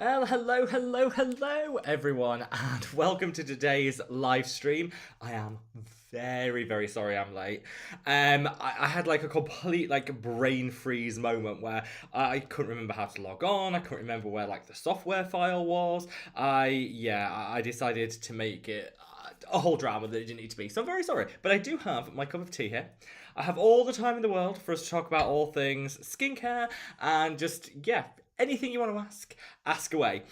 Well, hello, everyone, and welcome to today's live stream. I am very sorry I'm late. I had like a complete like brain freeze moment where I couldn't remember how to log on. I couldn't remember where like the software file was. I decided to make it a whole drama that it didn't need to be. So I'm very sorry, but I do have my cup of tea here. I have all the time in the world for us to talk about all things skincare and just anything you want to ask away.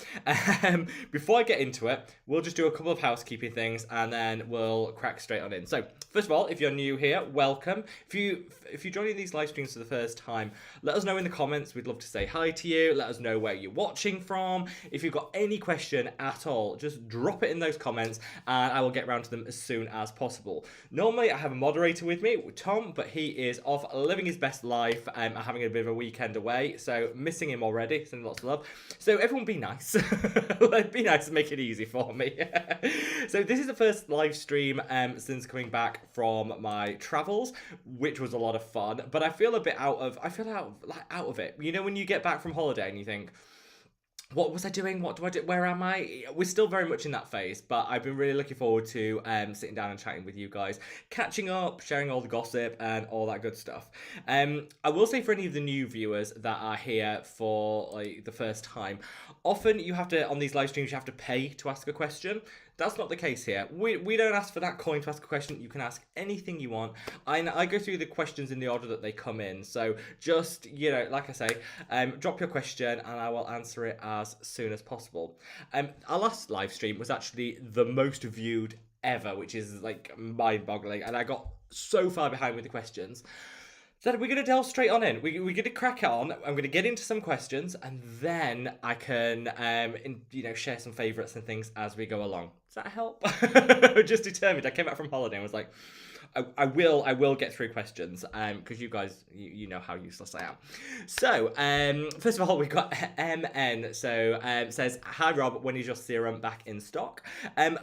Before I get into it, we'll just do a couple of housekeeping things and then we'll crack straight on in. So, first of all, if you're new here, welcome. If you're joining these live streams for the first time, let us know in the comments. We'd love to say hi to you. Let us know where you're watching from. If you've got any question at all, just drop it in those comments and I will get around to them as soon as possible. Normally, I have a moderator with me, Tom, but he is off living his best life and having a bit of a weekend away, so missing him already. Sending lots of love. So everyone be nice. Be nice and make it easy for me. So this is the first live stream since coming back from my travels, which was a lot of fun. But I feel a bit out of it. You know, when you get back from holiday and you think, what was I doing? What do I do? Where am I? We're still very much in that phase, but I've been really looking forward to sitting down and chatting with you guys, catching up, sharing all the gossip and all that good stuff. I will say for any of the new viewers that are here for like the first time, often you have to, on these live streams, you have to pay to ask a question. That's not the case here. We don't ask for that coin to ask a question. You can ask anything you want. I go through the questions in the order that they come in. So just, you know, like I say, drop your question and I will answer it as soon as possible. Our last live stream was actually the most viewed ever, which is like mind-boggling. And I got so far behind with the questions. So we're going to delve straight on in. We're going to crack on. I'm going to get into some questions and then I can, share some favourites and things as we go along. Does that help? Just determined. I came back from holiday and was like, I will get through questions because you guys, you know how useless I am. So, first of all, we've got MN. So, says, hi Rob, when is your serum back in stock?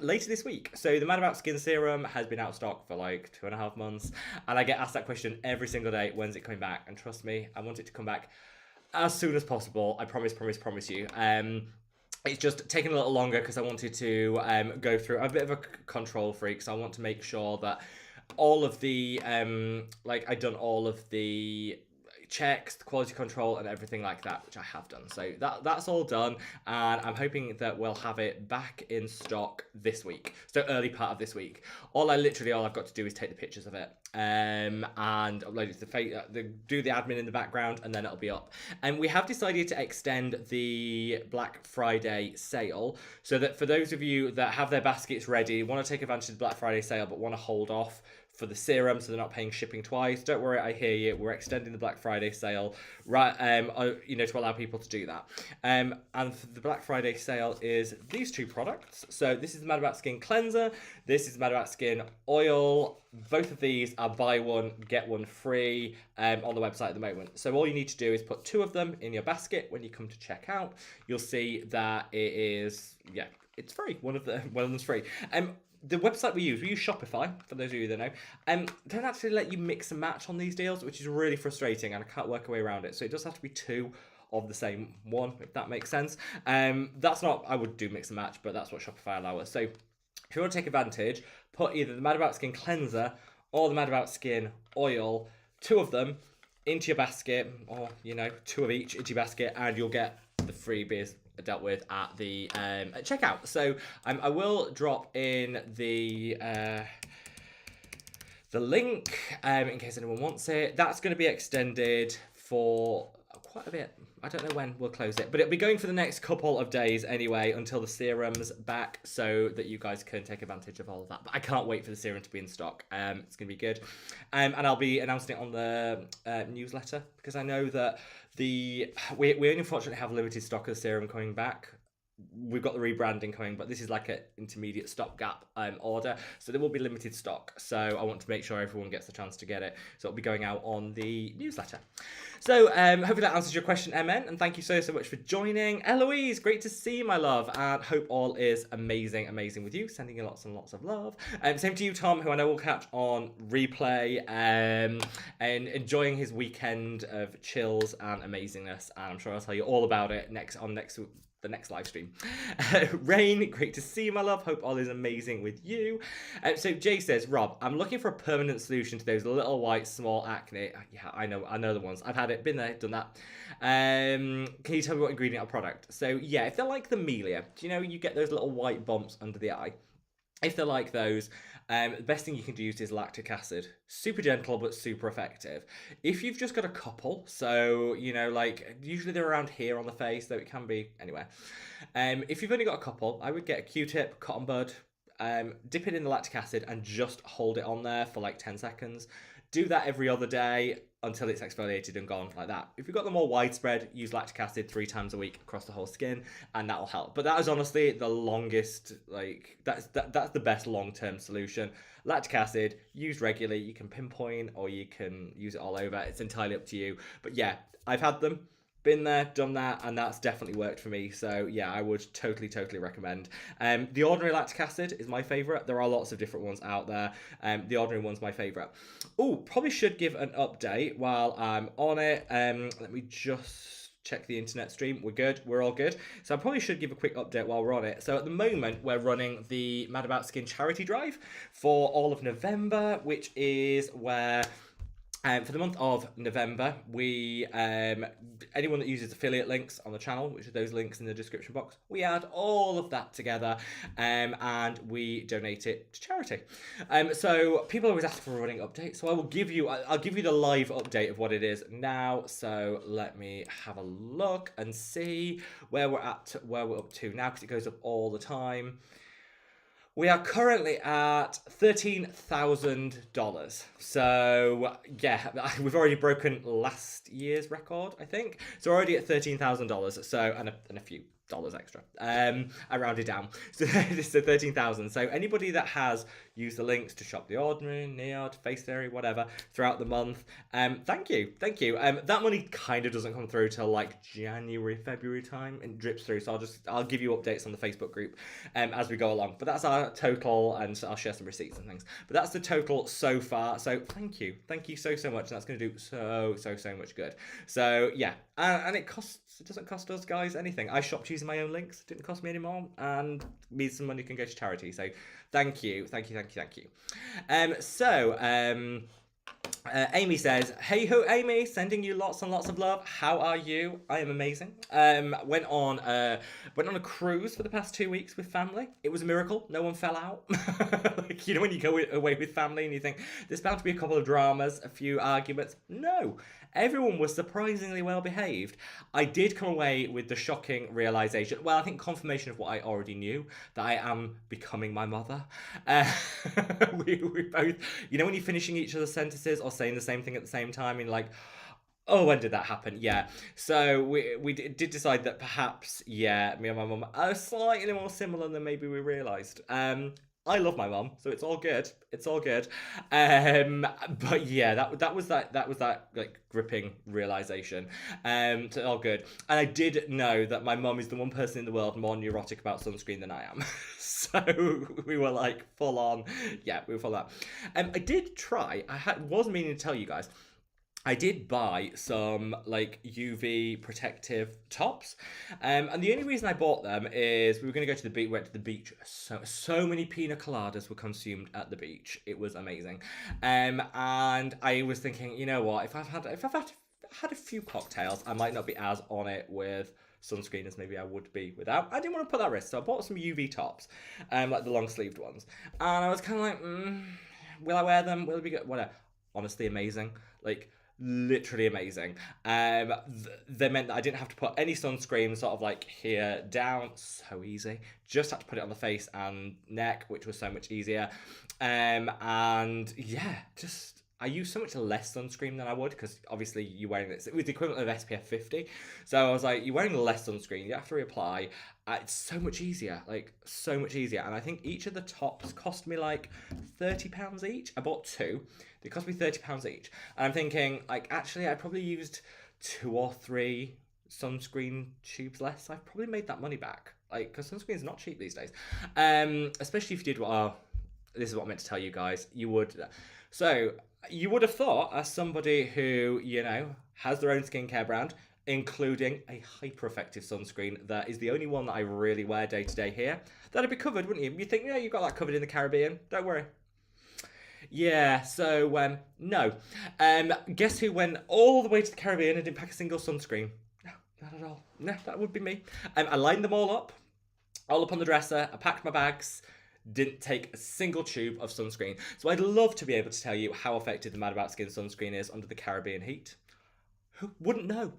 Later this week. So, the Mad About Skin serum has been out of stock for like 2.5 months. And I get asked that question every single day, when's it coming back? And trust me, I want it to come back as soon as possible. I promise you. It's just taking a little longer because I wanted to go through. I'm a bit of a control freak, so I want to make sure that all of the I've done all of the checks, the quality control and everything like that, which I have done. So that's all done and I'm hoping that we'll have it back in stock this week, so early part of this week. All I've got to do is take the pictures of it and upload it to do the admin in the background and then it'll be up. And we have decided to extend the Black Friday sale so that for those of you that have their baskets ready, want to take advantage of the Black Friday sale but want to hold off for the serum so they're not paying shipping twice, don't worry, I hear you. We're extending the Black Friday sale, right? To allow people to do that. And the Black Friday sale is these two products. So this is the Mad About Skin cleanser. This is the Mad About Skin oil. Both of these are buy one get one free on the website at the moment. So all you need to do is put 2 of them in your basket. When you come to check out, you'll see that it is it's free. One of them's free. The website we use Shopify, for those of you that know, don't actually let you mix and match on these deals, which is really frustrating, and I can't work a way around it. So it does have to be 2 of the same one, if that makes sense. That's not, I would do mix and match, but that's what Shopify allows us. So if you want to take advantage, put either the Mad About Skin cleanser or the Mad About Skin oil, 2 of them into your basket, or, 2 of each into your basket, and you'll get the freebies dealt with at the checkout. So I will drop in the link in case anyone wants it. That's going to be extended for quite a bit. I don't know when we'll close it, but it'll be going for the next couple of days anyway until the serum's back so that you guys can take advantage of all of that. But I can't wait for the serum to be in stock. It's going to be good. And I'll be announcing it on the newsletter because I know that we unfortunately have limited stock of the serum coming back. We've got the rebranding coming, but this is like an intermediate stopgap order, so there will be limited stock. So I want to make sure everyone gets the chance to get it. So it'll be going out on the newsletter. So hopefully that answers your question, MN, and thank you so much for joining. Eloise, great to see you, my love, and hope all is amazing with you. Sending you lots and lots of love. Same to you, Tom, who I know will catch on replay and enjoying his weekend of chills and amazingness. And I'm sure I'll tell you all about it next the next live stream. Rain, great to see you, my love. Hope all is amazing with you. So Jay says, Rob, I'm looking for a permanent solution to those little white small acne. Yeah, I know the ones. I've had it, been there, done that. Can you tell me what ingredient or product? So yeah, if they're like the Melia, do you know you get those little white bumps under the eye? If they're like those, the best thing you can use is lactic acid. Super gentle, but super effective. If you've just got a couple, so, you know, like, usually they're around here on the face, though it can be anywhere. If you've only got a couple, I would get a Q-tip, cotton bud, dip it in the lactic acid and just hold it on there for like 10 seconds. Do that every other day until it's exfoliated and gone, like that. If you've got the more widespread, use lactic acid 3 times a week across the whole skin, and that'll help. But that is honestly the longest, like, that's the best long-term solution. Lactic acid, used regularly. You can pinpoint or you can use it all over. It's entirely up to you. But yeah, I've had them. Been there, done that, and that's definitely worked for me. So yeah, I would totally recommend. The ordinary lactic acid is my favorite. There are lots of different ones out there. The ordinary one's my favorite. Oh, probably should give an update while I'm on it. Let me just check the internet stream. We're good. We're all good. So I probably should give a quick update while we're on it. So at the moment, we're running the Mad About Skin charity drive for all of November, which is where... for the month of November, we anyone that uses affiliate links on the channel, which are those links in the description box, we add all of that together and we donate it to charity. So people always ask for a running update, so I'll give you the live update of what it is now. So let me have a look and see where we're up to now, because it goes up all the time. We are currently at $13,000. So yeah, we've already broken last year's record, I think. So we're already at $13,000. So and a few dollars extra. I rounded down. So this is 13,000. So anybody that has used the links to Shop the Ordinary, Neod, Face Theory, whatever, throughout the month, thank you. That money kind of doesn't come through till like January, February time, and drips through. So I'll give you updates on the Facebook group as we go along. But that's our total, and I'll share some receipts and things. But that's the total so far. So thank you so much. That's going to do so much good. So yeah, and it doesn't cost us guys anything. I shopped using my own links. It didn't cost me any more, and me some money can go to charity. So thank you. Amy says, hey ho Amy, sending you lots and lots of love. How are you? I am amazing. Went on a cruise for the past 2 weeks with family. It was a miracle. No one fell out. Like, you know when you go away with family and you think there's bound to be a couple of dramas, a few arguments. No, everyone was surprisingly well behaved. I did come away with the shocking realization, well, I think confirmation of what I already knew, that I am becoming my mother. We both, you know when you're finishing each other's sentences or saying the same thing at the same time, and like, oh, when did that happen? Yeah. So we did decide that perhaps, yeah, me and my mum are slightly more similar than maybe we realised. I love my mum, so it's all good. But yeah, that was that like gripping realization. So all good. And I did know that my mum is the one person in the world more neurotic about sunscreen than I am. So we were like full on. Yeah, we were full on. I did try. Was meaning to tell you guys. I did buy some like UV protective tops, and the only reason I bought them is we were going to go to the beach. We went to the beach. So many pina coladas were consumed at the beach. It was amazing, and I was thinking, you know what? If I've had a few cocktails, I might not be as on it with sunscreen as maybe I would be without. I didn't want to put that risk, so I bought some UV tops, like the long sleeved ones, and I was kind of like, will I wear them? Will it be good? Whatever. Honestly, amazing. Like, literally amazing. They meant that I didn't have to put any sunscreen sort of like here down. So easy. Just had to put it on the face and neck, which was so much easier. And yeah, just I use so much less sunscreen than I would, because obviously you're wearing this. It was the equivalent of SPF 50. So I was like, you're wearing less sunscreen, you have to reapply. It's so much easier, like so much easier. And I think each of the tops cost me like £30 each. I bought 2. They cost me £30 each. And I'm thinking, like, actually, I probably used 2 or 3 sunscreen tubes less. I've probably made that money back. Like, because sunscreen is not cheap these days. Especially if you did this is what I meant to tell you guys. You would. So you would have thought, as somebody who, you know, has their own skincare brand, including a hyper effective sunscreen that is the only one that I really wear day to day here. That'd be covered, wouldn't you? You think, yeah, you've got that covered in the Caribbean. Don't worry. Yeah, so, no. Guess who went all the way to the Caribbean and didn't pack a single sunscreen? No, not at all. No, that would be me. I lined them all up on the dresser. I packed my bags. Didn't take a single tube of sunscreen. So I'd love to be able to tell you how effective the Mad About Skin sunscreen is under the Caribbean heat. Who wouldn't know?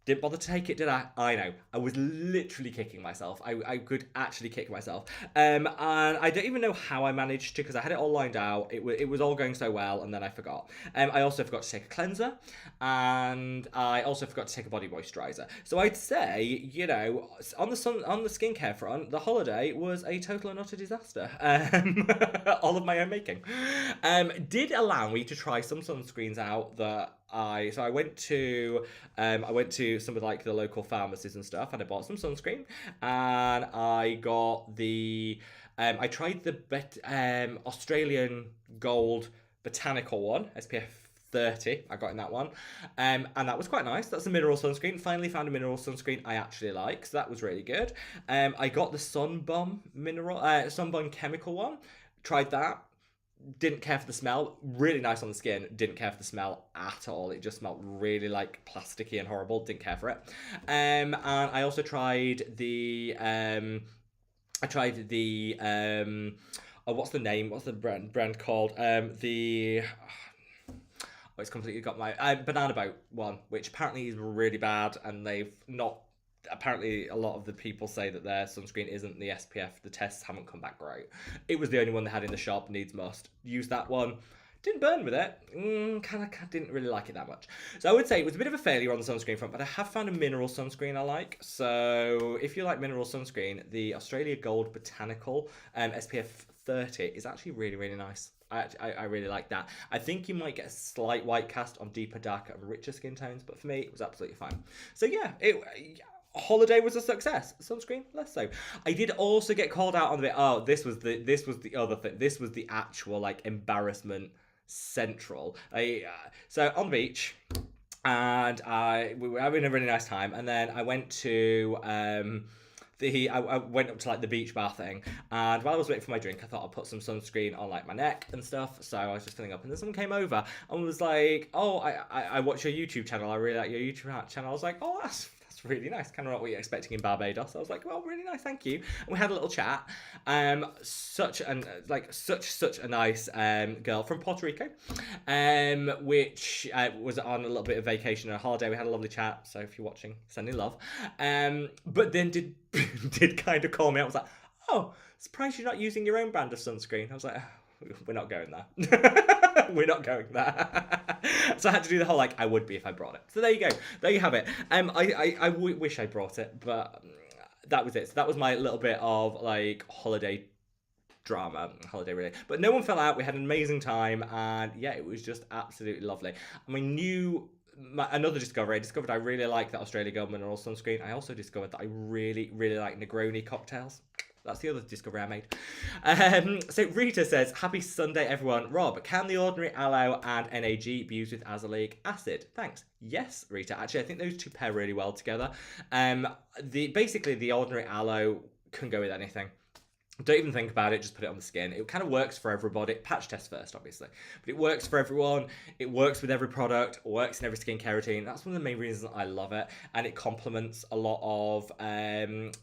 Didn't bother to take it, did I? I know. I was literally kicking myself. I could actually kick myself. And I don't even know how I managed to, because I had it all lined out. It was all going so well, and then I forgot. I also forgot to take a cleanser, and I also forgot to take a body moisturizer. So I'd say, you know, on the skincare front, the holiday was a total and utter disaster. All of my own making. Did allow me to try some sunscreens out that I went to some of like the local pharmacies and stuff, and I bought some sunscreen, and I got the I tried the Australian Gold Botanical one, SPF 30. I got in that one, and that was quite nice. That's a mineral sunscreen. Finally found a mineral sunscreen I actually like, so that was really good. I got the Sunbum chemical one. Tried that. Didn't care for the smell. Really nice on the skin. Didn't care for the smell at all. It just smelled really like plasticky and horrible. Didn't care for it. And I also tried the what's the name? What's the brand called? It's completely got my Banana Boat one, which apparently is really bad, and they've not. Apparently, a lot of the people say that their sunscreen isn't the SPF. The tests haven't come back great. It was the only one they had in the shop. Needs must. Use that one. Didn't burn with it. Didn't really like it that much. So I would say it was a bit of a failure on the sunscreen front, but I have found a mineral sunscreen I like. So if you like mineral sunscreen, the Australia Gold Botanical SPF 30 is actually really, really nice. I really like that. I think you might get a slight white cast on deeper, darker, and richer skin tones, but for me, it was absolutely fine. So yeah, holiday was a success. Sunscreen, less so. I did also get called out on the bit. Oh, this was the other thing. This was the actual like embarrassment central. So on the beach, and we were having a really nice time, and then I went to I went up to like the beach bar thing, and while I was waiting for my drink, I thought I'd put some sunscreen on like my neck and stuff. So I was just filling up, and then someone came over and was like, "Oh, I watch your YouTube channel. I really like your YouTube channel." I was like, "Oh, that's really nice. Kind of not what you're expecting in Barbados." I was like, "Well, really nice, thank you." And we had a little chat. Such a nice girl from Puerto Rico, which was on a little bit of vacation and a holiday. We had a lovely chat. So if you're watching, sending love. But then did kind of call me out. I was like, "Oh, surprised you're not using your own brand of sunscreen." I was like, "We're not going there." We're not going there. So I had to do the whole like I would be if I brought it. So there you go. There you have it. I wish I brought it, but that was it. So that was my little bit of like holiday related. But no one fell out. We had an amazing time, and yeah, it was just absolutely lovely. Another discovery. I discovered I really like that Australia Gold Mineral Sunscreen. I also discovered that I really, really like Negroni cocktails. That's the other discovery I made. So Rita says, "Happy Sunday, everyone. Rob, can the ordinary aloe and NAG be used with azelaic acid? Thanks." Yes, Rita. Actually, I think those two pair really well together. Basically, the ordinary aloe can go with anything. Don't even think about it, just put it on the skin. It kind of works for everybody. Patch test first, obviously. But it works for everyone. It works with every product. It works in every skincare routine. That's one of the main reasons I love it. And it complements a lot of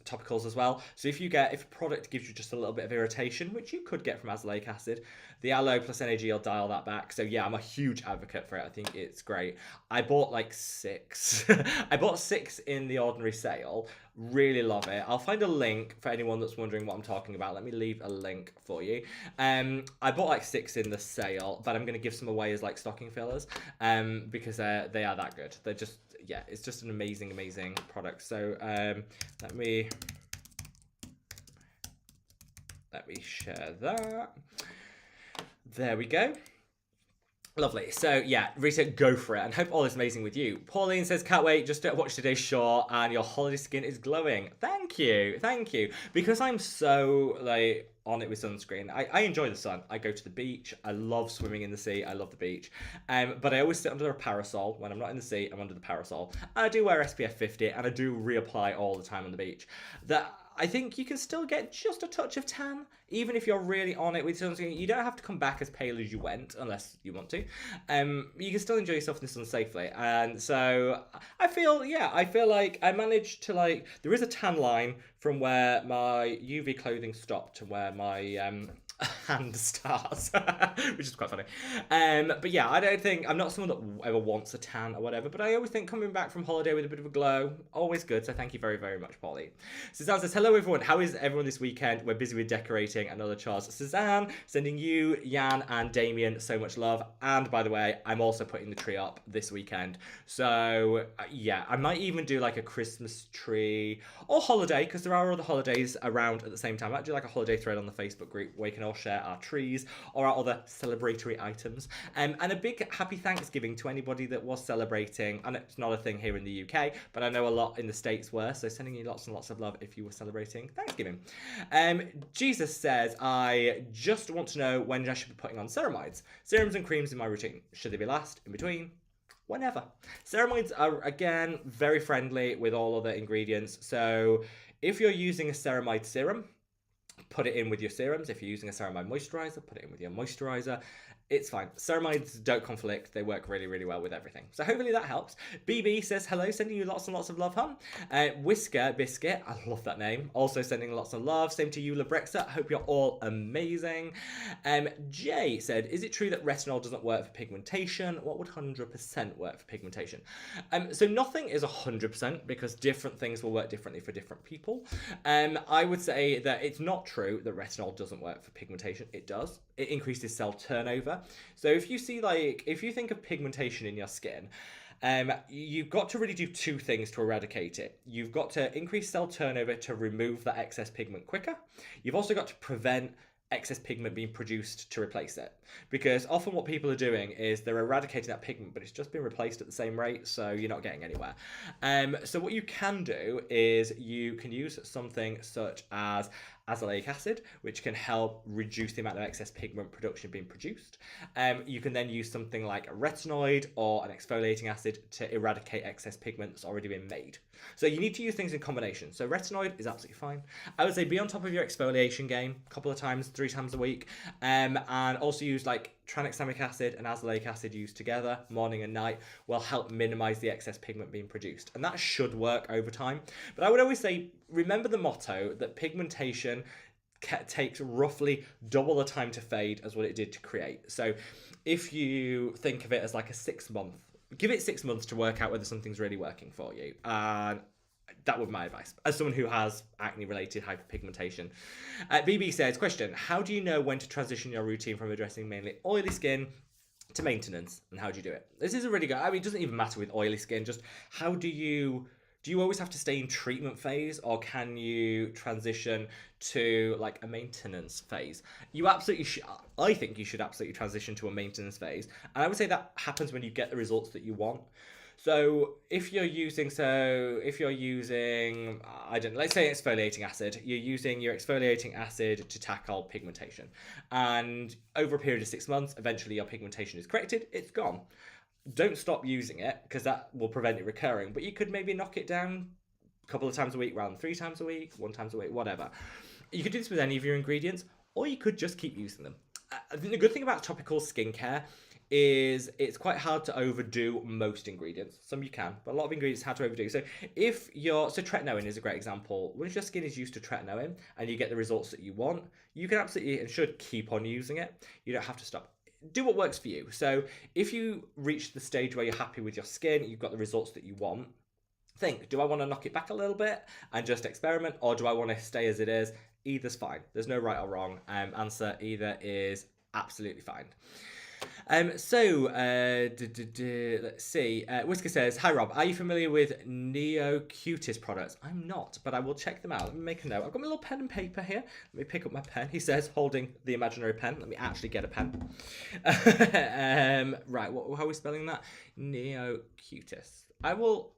topicals as well. So if a product gives you just a little bit of irritation, which you could get from azelaic acid, the aloe plus NAG will dial that back. So yeah, I'm a huge advocate for it. I think it's great. I bought like 6. I bought 6 in the ordinary sale. Really love it. I'll find a link for anyone that's wondering what I'm talking about. Let me leave a link for you. I bought like 6 in the sale, but I'm going to give some away as like stocking fillers because they are that good. They're just, yeah, it's just an amazing, amazing product. So let me share that. There we go. Lovely. So yeah, Rita, go for it, and hope all is amazing with you. Pauline says, "Can't wait, just watch today's show, and your holiday skin is glowing." Thank thank you. Because I'm so like on it with sunscreen. I enjoy the sun. I go to the beach. I love swimming in the sea. I love the beach. But I always sit under a parasol. When I'm not in the sea, I'm under the parasol. I do wear SPF 50 and I do reapply all the time on the beach. That I think you can still get just a touch of tan, even if you're really on it with sunscreen. You don't have to come back as pale as you went, unless you want to. You can still enjoy yourself in the sun safely. And so I feel like I managed to like, there is a tan line from where my UV clothing stopped to where my hand starts, which is quite funny. But yeah, I'm not someone that ever wants a tan or whatever, but I always think coming back from holiday with a bit of a glow, always good. So thank you very, very much, Polly. Suzanne says, hello everyone. How is everyone this weekend? We're busy with decorating another Charles. Suzanne, sending you, Jan and Damien so much love. And by the way, I'm also putting the tree up this weekend. So yeah, I might even do like a Christmas tree or holiday, because there are other holidays around at the same time. I might do like a holiday thread on the Facebook group where you can all share our trees or our other celebratory items. And a big happy Thanksgiving to anybody that was celebrating. And it's not a thing here in the UK, but I know a lot in the States were, so sending you lots and lots of love if you were celebrating Thanksgiving. Jesus says, I just want to know when I should be putting on ceramides, serums and creams in my routine. Should they be last, in between? Whenever. Ceramides are, again, very friendly with all other ingredients. So if you're using a ceramide serum, put it in with your serums. If you're using a ceramide moisturizer, put it in with your moisturizer. It's fine. Ceramides don't conflict. They work really, really well with everything. So hopefully that helps. BB says hello, sending you lots and lots of love, hon. Whisker Biscuit, I love that name. Also sending lots of love. Same to you, Labrexa. Hope you're all amazing. Jay said, is it true that retinol doesn't work for pigmentation? What would 100% work for pigmentation? So nothing is 100% because different things will work differently for different people. I would say that it's not true that retinol doesn't work for pigmentation. It does. It increases cell turnover. So if you think of pigmentation in your skin, you've got to really do two things to eradicate it. You've got to increase cell turnover to remove that excess pigment quicker. You've also got to prevent excess pigment being produced to replace it. Because often what people are doing is they're eradicating that pigment, but it's just been replaced at the same rate, so you're not getting anywhere. So what you can do is you can use something such as azelaic acid, which can help reduce the amount of excess pigment production being produced. You can then use something like a retinoid or an exfoliating acid to eradicate excess pigment that's already been made. So you need to use things in combination. So retinoid is absolutely fine. I would say be on top of your exfoliation game a couple of times, 3 times a week, and also use like tranexamic acid and azelaic acid used together morning and night will help minimize the excess pigment being produced, and that should work over time. But I would always say, remember the motto that pigmentation takes roughly double the time to fade as what it did to create. So if you think of it as like a 6-month, give it 6 months to work out whether something's really working for you. And that would be my advice as someone who has acne related hyperpigmentation. BB says, question, how do you know when to transition your routine from addressing mainly oily skin to maintenance, and how do you do it? This is a really good, I mean, it doesn't even matter with oily skin, just how do you always have to stay in treatment phase, or can you transition to like a maintenance phase? You absolutely should. I think you should absolutely transition to a maintenance phase, and I would say that happens when you get the results that you want. So if you're using, let's say exfoliating acid, you're using your exfoliating acid to tackle pigmentation, and over a period of 6 months, eventually your pigmentation is corrected, it's gone. Don't stop using it, because that will prevent it recurring, but you could maybe knock it down a couple of times a week, rather than 3 times a week, 1 time a week, whatever. You could do this with any of your ingredients, or you could just keep using them. I think the good thing about topical skincare is it's quite hard to overdo most ingredients. Some you can, but a lot of ingredients hard to overdo. So tretinoin is a great example. Once your skin is used to tretinoin and you get the results that you want, you can absolutely and should keep on using it. You don't have to stop. Do what works for you. So if you reach the stage where you're happy with your skin, you've got the results that you want, think, do I want to knock it back a little bit and just experiment, or do I want to stay as it is? Either's fine. There's no right or wrong answer. Either is absolutely fine. Let's see. Whisker says, hi Rob, are you familiar with Neocutis products? I'm not, but I will check them out. Let me make a note. I've got my little pen and paper here. Let me pick up my pen. He says, holding the imaginary pen. Let me actually get a pen. Right, how are we spelling that? Neocutis. I will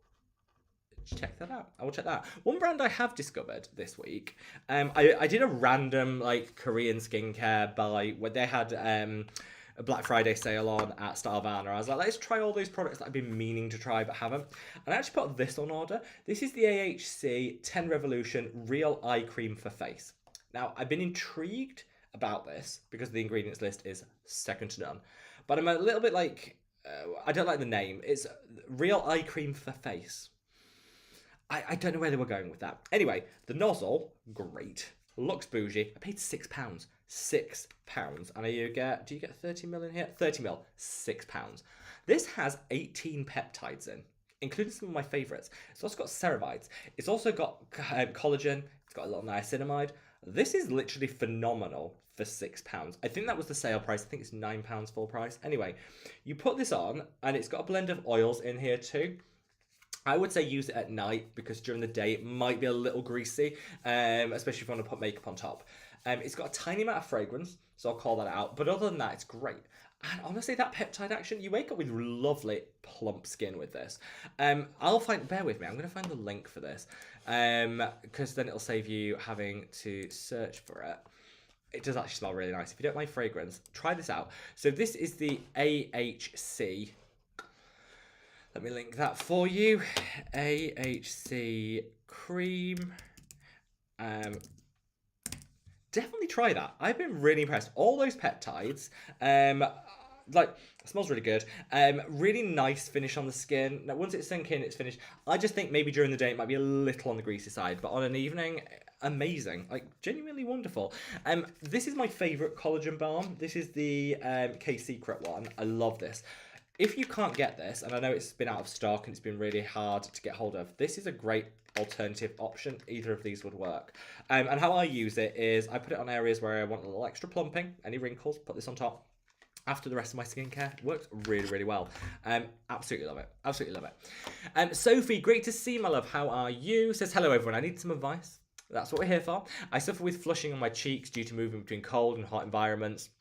check that out. I will check that out. One brand I have discovered this week, I did a random like Korean skincare buy where they had a Black Friday sale on at Starvana. I was like, let's try all those products that I've been meaning to try but haven't. And I actually put this on order. This is the AHC 10 Revolution Real Eye Cream for Face. Now, I've been intrigued about this because the ingredients list is second to none. But I'm a little bit like, I don't like the name. It's Real Eye Cream for Face. I don't know where they were going with that. Anyway, the nozzle, great. Looks bougie. I paid £6. £6. And do you get 30 ml in here? 30 ml, £6. This has 18 peptides in, including some of my favourites. It's also got ceramides. It's also got collagen. It's got a little niacinamide. This is literally phenomenal for £6. I think that was the sale price. I think it's £9 full price. Anyway, you put this on, and it's got a blend of oils in here too. I would say use it at night because during the day it might be a little greasy, especially if you want to put makeup on top. It's got a tiny amount of fragrance, so I'll call that out. But other than that, it's great. And honestly, that peptide action, you wake up with lovely plump skin with this. Bear with me, I'm going to find the link for this because then it'll save you having to search for it. It does actually smell really nice. If you don't like fragrance, try this out. So this is the AHC. Let me link that for you. AHC cream. Definitely try that. I've been really impressed. All those peptides, it smells really good. Really nice finish on the skin. Now, once it's sunk in, it's finished. I just think maybe during the day it might be a little on the greasy side, but on an evening, amazing. Like, genuinely wonderful. This is my favourite collagen balm. This is the K-Secret one. I love this. If you can't get this, and I know it's been out of stock and it's been really hard to get hold of, this is a great alternative option. Either of these would work. And how I use it is I put it on areas where I want a little extra plumping, any wrinkles, put this on top. After the rest of my skincare, it works really, really well. Absolutely love it. Absolutely love it. Sophie, great to see, my love. How are you? Says, hello, everyone. I need some advice. That's what we're here for. I suffer with flushing on my cheeks due to moving between cold and hot environments.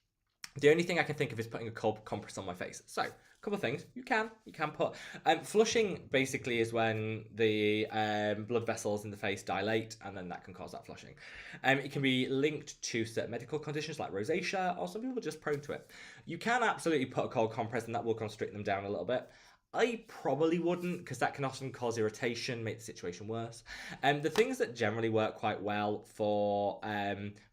The only thing I can think of is putting a cold compress on my face. So, couple of things you can put. Flushing basically is when the blood vessels in the face dilate, and then that can cause that flushing. It can be linked to certain medical conditions like rosacea, or some people are just prone to it. You can absolutely put a cold compress, and that will constrict them down a little bit. I probably wouldn't, because that can often cause irritation, make the situation worse. The things that generally work quite well for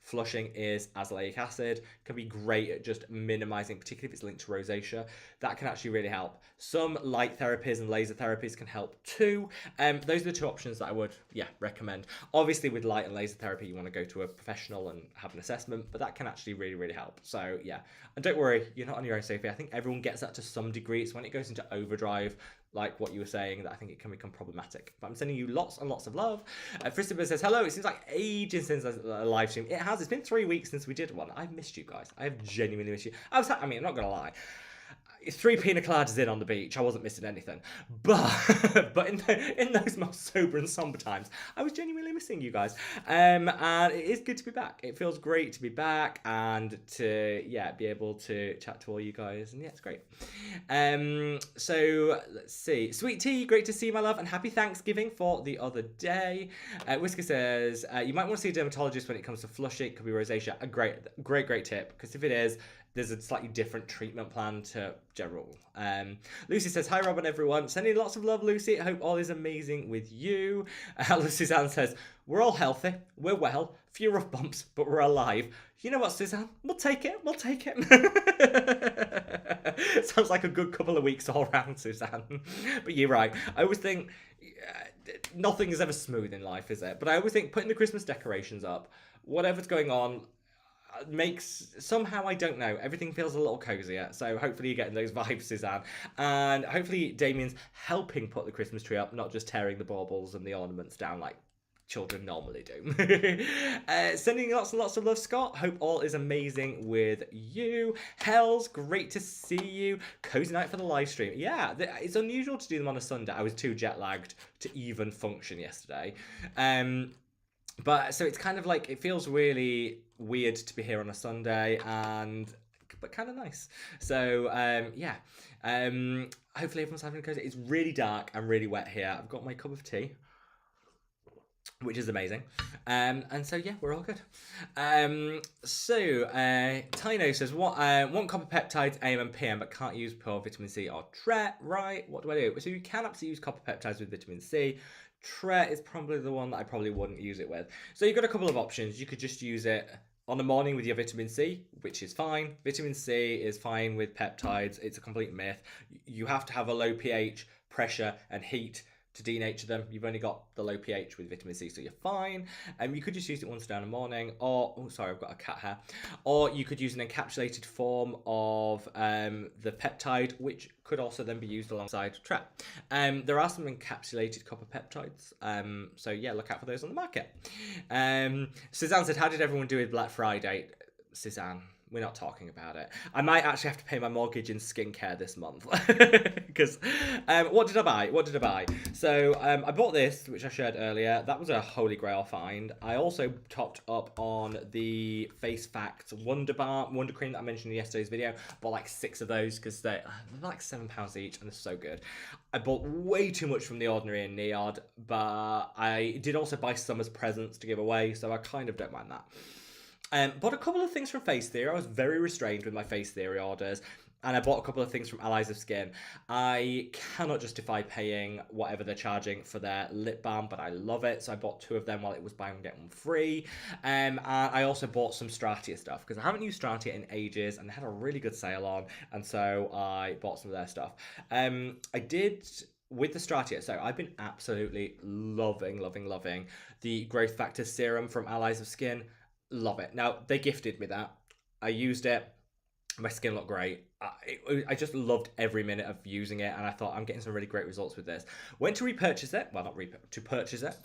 flushing is azelaic acid. Can be great at just minimizing, particularly if it's linked to rosacea. That can actually really help. Some light therapies and laser therapies can help too. Those are the two options that I would, recommend. Obviously, with light and laser therapy, you want to go to a professional and have an assessment, but that can actually really, really help. So, yeah. And don't worry, you're not on your own, Sophie. I think everyone gets that to some degree. It's when it goes into overdrive, like what you were saying, that I think it can become problematic. But I'm sending you lots and lots of love. Christopher says, hello, it seems like ages since a live stream. It has. It's been 3 weeks since we did one. I've missed you guys. I have genuinely missed you. I'm not going to lie. It's 3 pina coladas in on the beach. I wasn't missing anything. But in those most sober and somber times, I was genuinely missing you guys. And it is good to be back. It feels great to be back and to, be able to chat to all you guys. And it's great. So let's see. Sweet Tea, great to see you, my love. And happy Thanksgiving for the other day. Whisker says, you might want to see a dermatologist when it comes to flushing. It could be rosacea. A great tip. Because if it is, there's a slightly different treatment plan to general. Lucy says, hi, Rob and everyone. Sending lots of love, Lucy. I hope all is amazing with you. Suzanne says, we're all healthy. We're well. Few rough bumps, but we're alive. You know what, Suzanne? We'll take it. Sounds like a good couple of weeks all round, Suzanne. But you're right. I always think nothing is ever smooth in life, is it? But I always think putting the Christmas decorations up, whatever's going on, makes somehow, I don't know, everything feels a little cozier. So hopefully you're getting those vibes, Suzanne, and hopefully Damien's helping put the Christmas tree up, not just tearing the baubles and the ornaments down like children normally do. Sending lots and lots of love, Scott. Hope all is amazing with you. Hells, great to see you. Cozy night for the live stream. Yeah, it's unusual to do them on a Sunday. I was too jet lagged to even function yesterday. But so it's kind of like, it feels really weird to be here on a Sunday, and but kind of nice. So yeah, hopefully everyone's having a good day. It's really dark and really wet here. I've got my cup of tea, which is amazing. And so yeah, we're all good. Tino says, what want copper peptides, AM and PM, but can't use pure vitamin C or Tret, right? What do I do? So you can absolutely use copper peptides with vitamin C. Tret is probably the one that I probably wouldn't use it with. So you've got a couple of options. You could just use it on the morning with your vitamin C, which is fine. Vitamin C is fine with peptides. It's a complete myth. You have to have a low pH, pressure, and heat to denature them. You've only got the low pH with vitamin C, so you're fine. You could just use it once down in the morning, or oh sorry, I've got a cat hair. Or you could use an encapsulated form of the peptide, which could also then be used alongside Tret. There are some encapsulated copper peptides, so yeah, look out for those on the market. Suzanne said, how did everyone do with Black Friday? Suzanne, we're not talking about it. I might actually have to pay my mortgage in skincare this month. Because what did I buy? So I bought this, which I shared earlier. That was a holy grail find. I also topped up on the Face Facts Wonder Cream that I mentioned in yesterday's video. Bought like 6 of those because they're like £7 each and they're so good. I bought way too much from The Ordinary and Neod, but I did also buy some as presents to give away, so I kind of don't mind that. Bought a couple of things from Face Theory. I was very restrained with my Face Theory orders. And I bought a couple of things from Allies of Skin. I cannot justify paying whatever they're charging for their lip balm, but I love it. So I bought 2 of them while it was buy one, get one free. And I also bought some Stratia stuff because I haven't used Stratia in ages and they had a really good sale on. And so I bought some of their stuff. I did with the Stratia, so I've been absolutely loving the Growth Factor Serum from Allies of Skin. Love it. Now, they gifted me that. I used it. My skin looked great. I just loved every minute of using it, and I thought I'm getting some really great results with this. Went to repurchase it. Well, to purchase it.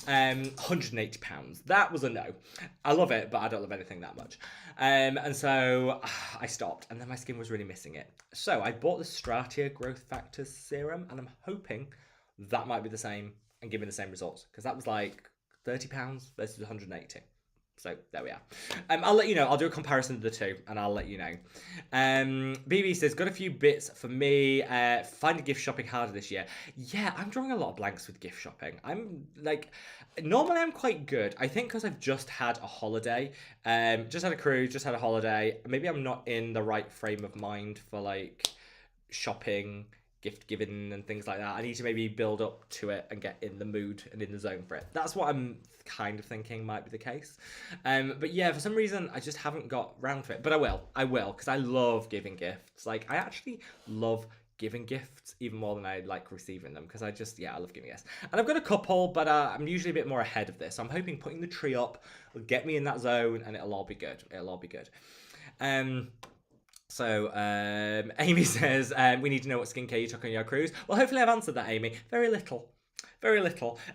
£180. That was a no. I love it, but I don't love anything that much. And so I stopped, and then my skin was really missing it. So I bought the Stratia Growth Factor Serum, and I'm hoping that might be the same and give me the same results, because that was like £30 versus 180. So there we are. I'll let you know. I'll do a comparison of the two and I'll let you know. BB says, got a few bits for me. Finding gift shopping harder this year. Yeah, I'm drawing a lot of blanks with gift shopping. I'm like, normally I'm quite good. I think because I've just had a holiday, just had a cruise, just had a holiday. Maybe I'm not in the right frame of mind for like shopping, gift giving and things like that. I need to maybe build up to it and get in the mood and in the zone for it. That's what I'm kind of thinking might be the case. But yeah, for some reason I just haven't got round to it. But I will, because I love giving gifts. Like, I actually love giving gifts even more than I like receiving them, because I love giving gifts. And I've got a couple, but I'm usually a bit more ahead of this. So I'm hoping putting the tree up will get me in that zone and it'll all be good. So Amy says, we need to know what skincare you took on your cruise. Well, hopefully I've answered that, Amy. Very little.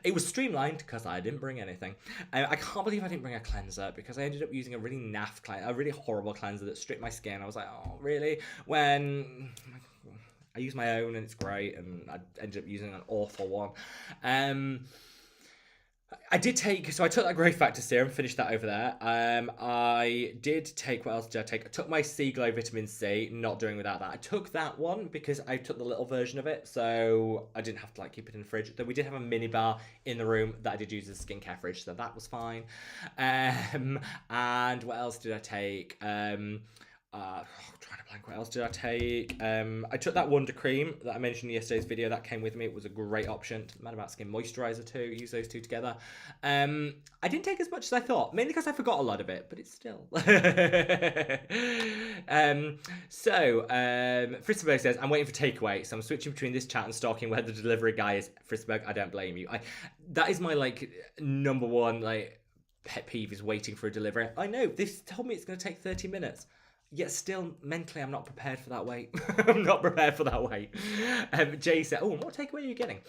It was streamlined because I didn't bring anything. I can't believe I didn't bring a cleanser, because I ended up using a really naff cleanser, a really horrible cleanser that stripped my skin. I was like, oh, really? When I use my own and it's great, and I ended up using an awful one. I took that Growth Factor Serum, finished that over there. I did take, what else did I take? I took my Sea Glow Vitamin C, not doing without that. I took that one because I took the little version of it, so I didn't have to like keep it in the fridge. Though we did have a mini bar in the room that I did use as a skincare fridge, so that was fine. And what else did I take? Trying to blank, what else did I take? I took that Wonder Cream that I mentioned in yesterday's video. That came with me. It was a great option. Mad About Skin Moisturizer too. Use those two together. I didn't take as much as I thought, mainly because I forgot a lot of it, but it's still. Frisberg says, I'm waiting for takeaway, so I'm switching between this chat and stalking where the delivery guy is. Frisberg, I don't blame you. That is my like number one like pet peeve, is waiting for a delivery. I know, this told me it's going to take 30 minutes. Yet still, mentally, I'm not prepared for that wait. I'm not prepared for that wait. Jay said, what takeaway are you getting?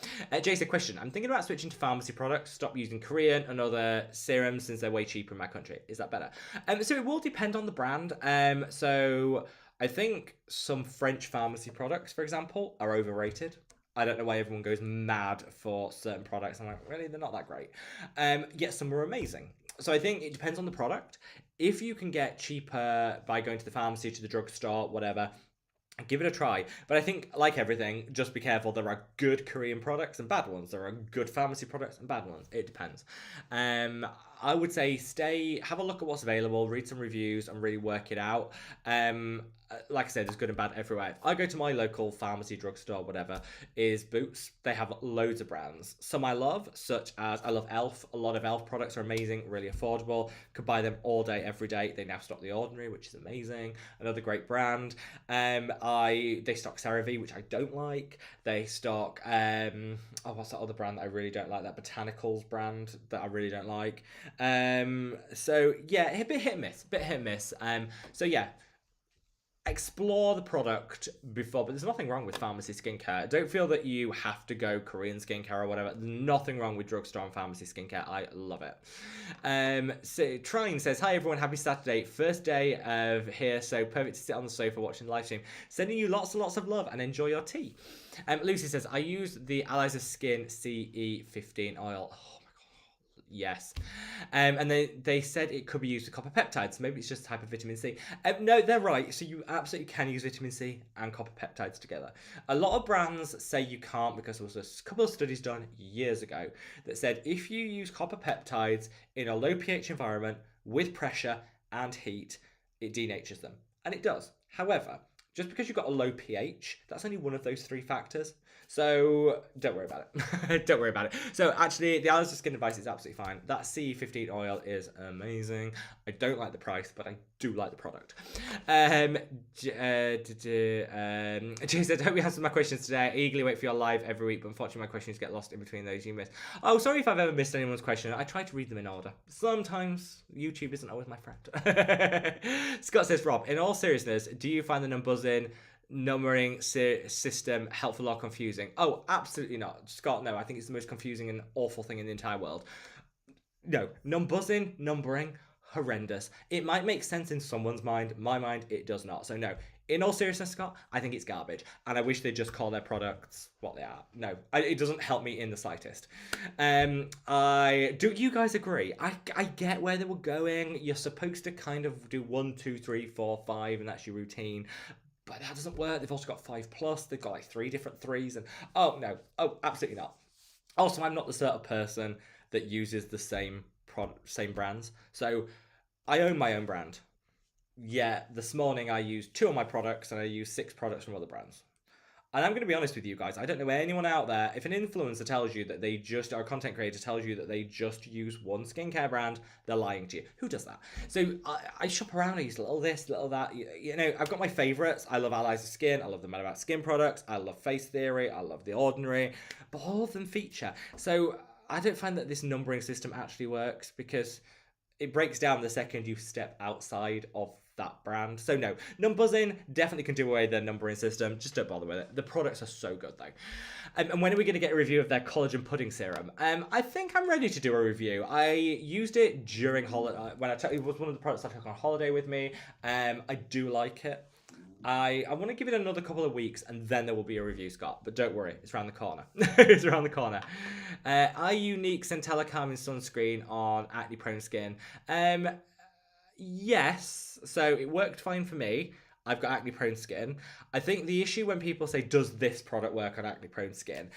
Jay said, question, I'm thinking about switching to pharmacy products, stop using Korean and other serums since they're way cheaper in my country. Is that better? So it will depend on the brand. So I think some French pharmacy products, for example, are overrated. I don't know why everyone goes mad for certain products. I'm like, really? They're not that great. Yet some were amazing. So I think it depends on the product. If you can get cheaper by going to the pharmacy, to the drugstore, whatever, give it a try. But I think, like everything, just be careful. There are good Korean products and bad ones. There are good pharmacy products and bad ones. It depends. Um, I would say have a look at what's available, read some reviews, and really work it out. Like I said, there's good and bad everywhere. If I go to my local pharmacy, drugstore, whatever, is Boots. They have loads of brands. Some I love, such as I love Elf. A lot of Elf products are amazing, really affordable. Could buy them all day, every day. They now stock The Ordinary, which is amazing. Another great brand. They stock CeraVe, which I don't like. They stock what's that other brand that I really don't like? That Botanicals brand that I really don't like. So yeah, a bit hit and miss. So yeah, explore the product before, but there's nothing wrong with pharmacy skincare. Don't feel that you have to go Korean skincare or whatever. There's nothing wrong with drugstore and pharmacy skincare. I love it. So Trine says, hi everyone, happy Saturday. First day of here, so perfect to sit on the sofa watching the live stream. Sending you lots and lots of love and enjoy your tea. Lucy says, I use the Allies of Skin CE15 oil. Yes. And they said it could be used for copper peptides. Maybe it's just a type of vitamin C. No, they're right. So you absolutely can use vitamin C and copper peptides together. A lot of brands say you can't because there was a couple of studies done years ago that said if you use copper peptides in a low pH environment with pressure and heat, it denatures them. And it does. However, just because you've got a low pH, that's only one of those 3 factors. So don't worry about it. Don't worry about it. So actually, the Alice Skin Advice is absolutely fine. That CE15 oil is amazing. I don't like the price, but I do like the product. Jason, I hope you answered my questions today. I eagerly wait for your live every week, but unfortunately my questions get lost in between those you missed. Oh, sorry if I've ever missed anyone's question. I try to read them in order. Sometimes YouTube isn't always my friend. Scott says, Rob, in all seriousness, do you find the numbuzin numbering system helpful or confusing? Oh, absolutely not. Scott, no. I think it's the most confusing and awful thing in the entire world. No, numbering, horrendous. It might make sense in someone's mind. My mind, it does not. So no, in all seriousness, Scott, I think it's garbage. And I wish they'd just call their products what they are. No, it doesn't help me in the slightest. Do you guys agree? I get where they were going. You're supposed to kind of do 1, 2, 3, 4, 5, and that's your routine. But that doesn't work. They've also got 5+. They've got like 3 different 3s. And oh, no. Oh, absolutely not. Also, I'm not the sort of person that uses the same brands. So I own my own brand. Yeah, this morning I used 2 of my products and I used 6 products from other brands. And I'm going to be honest with you guys, I don't know anyone out there, if an influencer tells you that or a content creator tells you that they just use one skincare brand, they're lying to you. Who does that? So I shop around, I use little this, little that. You know, I've got my favourites. I love Allies of Skin. I love the Mad About Skin products. I love Face Theory. I love The Ordinary. But all of them feature. So I don't find that this numbering system actually works because it breaks down the second you step outside of that brand. So no, numbuzin definitely can do away with their numbering system. Just don't bother with it. The products are so good though. And when are we going to get a review of their collagen pudding serum? I think I'm ready to do a review. I used it during holiday when it was one of the products I took on holiday with me. I do like it. I want to give it another couple of weeks and then there will be a review, Scott. But don't worry, it's around the corner. It's around the corner. Unique Centella Calming Sunscreen on acne prone skin. Yes, so it worked fine for me. I've got acne prone skin. I think the issue when people say, does this product work on acne prone skin?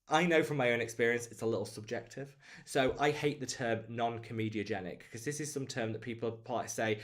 I know from my own experience, it's a little subjective. So I hate the term non-comedogenic because this is some term that people say